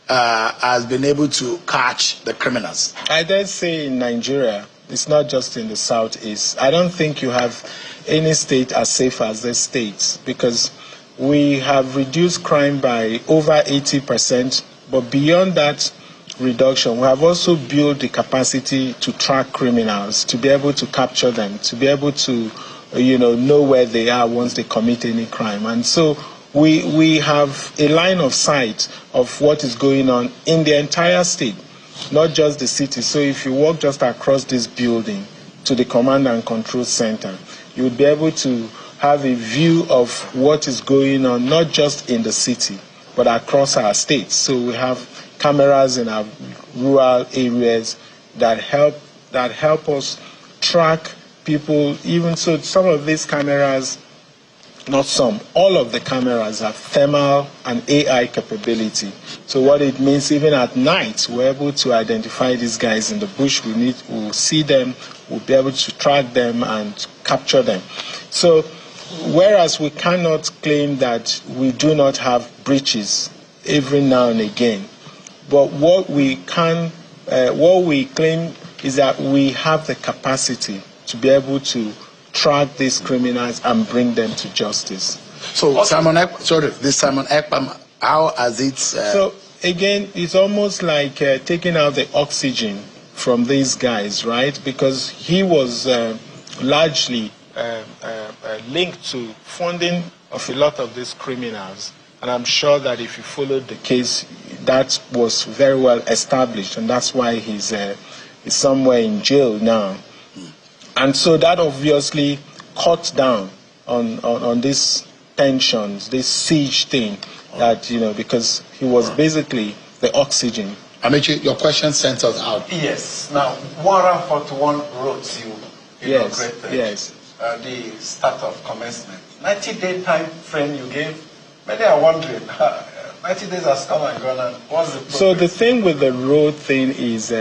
has been able to catch the criminals? I dare say in Nigeria, it's not just in the southeast. I don't think you have any state as safe as this state, because we have reduced crime by over 80%, but beyond that reduction, we have also built the capacity to track criminals, to be able to capture them, to be able to, know where they are once they commit any crime. And so we have a line of sight of what is going on in the entire state, not just the city. So if you walk just across this building to the command and control center, you would be able to have a view of what is going on, not just in the city, but across our states. So we have cameras in our rural areas that help us track people. Even so, some of these cameras, not some, all of the cameras have thermal and AI capability. So what it means, even at night, we're able to identify these guys in the bush. We'll see them, we'll be able to track them and capture them. So whereas we cannot claim that we do not have breaches every now and again, but what we claim is that we have the capacity to be able to track these criminals and bring them to justice. So Simon Ekpa, how has it? So again, it's almost like taking out the oxygen from these guys, right? Because he was largely linked to funding of a lot of these criminals. And I'm sure that if you followed the case, that was very well established, and that's why he's somewhere in jail now. And so that obviously cut down on these tensions, this siege thing, that, because he was basically the oxygen. Amechi, your question sent us out. Yes. Now, 141 roads you inaugurated. Yes. The start of commencement. 90-day time frame you gave. Many are wondering, 90 days has come and gone, and what's the progress? So the thing with the road thing is,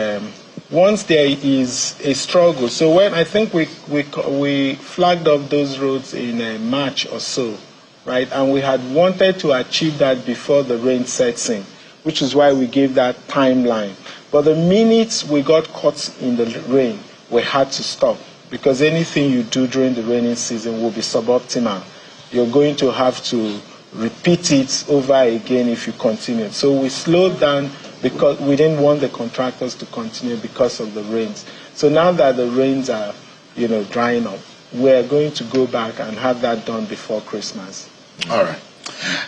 once there is a struggle, so when I think we flagged up those roads in March or so, right, and we had wanted to achieve that before the rain sets in, which is why we gave that timeline. But the minute we got caught in the rain, we had to stop, because anything you do during the rainy season will be suboptimal. You're going to have to repeat it over again if you continue. So we slowed down because we didn't want the contractors to continue because of the rains. So now that the rains are, drying up, we're going to go back and have that done before Christmas. All right.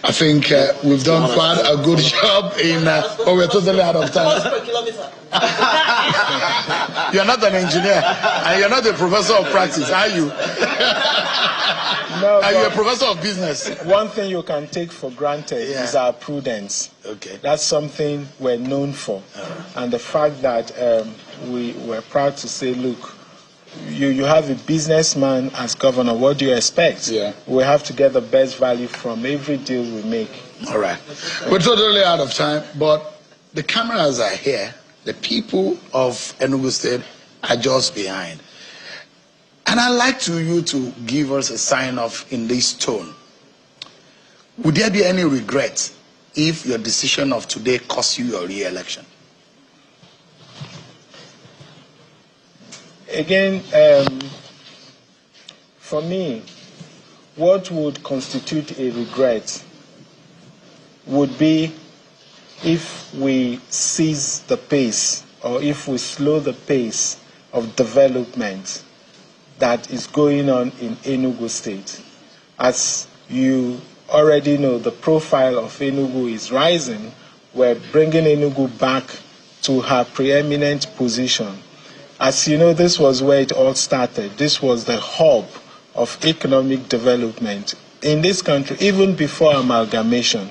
I think we've done quite a good job in, we're totally out of time. You're not an engineer, and you're not a professor of practice, are you? No, are you a professor of business? One thing you can take for granted is our prudence. Okay. That's something we're known for. And the fact that we're proud to say, look, you have a businessman as governor, what do you expect? Yeah. We have to get the best value from every deal we make. All right. We're totally out of time, but the cameras are here. The people of Enugu State are just behind. And I'd like you to give us a sign off in this tone. Would there be any regret if your decision of today cost you your re-election? Again, for me, what would constitute a regret would be if we seize the pace, or if we slow the pace of development that is going on in Enugu State. As you already know, the profile of Enugu is rising. We're bringing Enugu back to her preeminent position. As you know, this was where it all started. This was the hub of economic development in this country, even before amalgamation,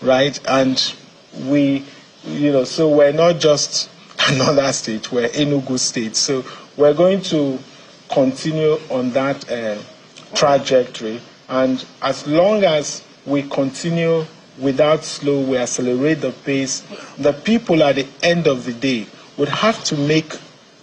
right? And so we're not just another state, we're Enugu State. So we're going to continue on that trajectory. And as long as we continue without slow, we accelerate the pace, the people at the end of the day would have to make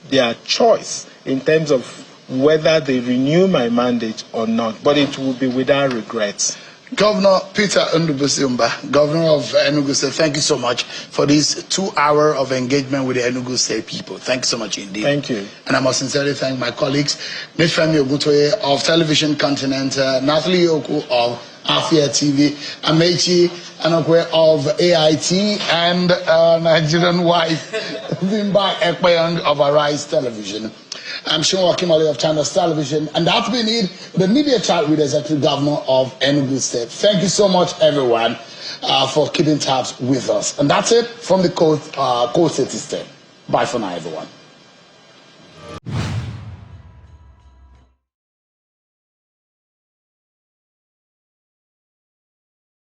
their choice in terms of whether they renew my mandate or not. But it will be without regrets. Governor Peter Mbah, Governor of Enugu State, thank you so much for this 2 hour of engagement with the Enugu State people. Thank you so much indeed. Thank you. And I must sincerely thank my colleagues, Nifemi Ogutoye of Television Continent, Nathalie Oku of Afia TV, Amechi Anokwe of AIT, and Nigerian wife, Mbah Ekpa of Arise Television. I'm Sean Wakimale of Channels Television, and that's been it, the media chat with the Executive Governor of Enugu State. Thank you so much, everyone, for keeping tabs with us. And that's it from the Coast City State. Bye for now, everyone.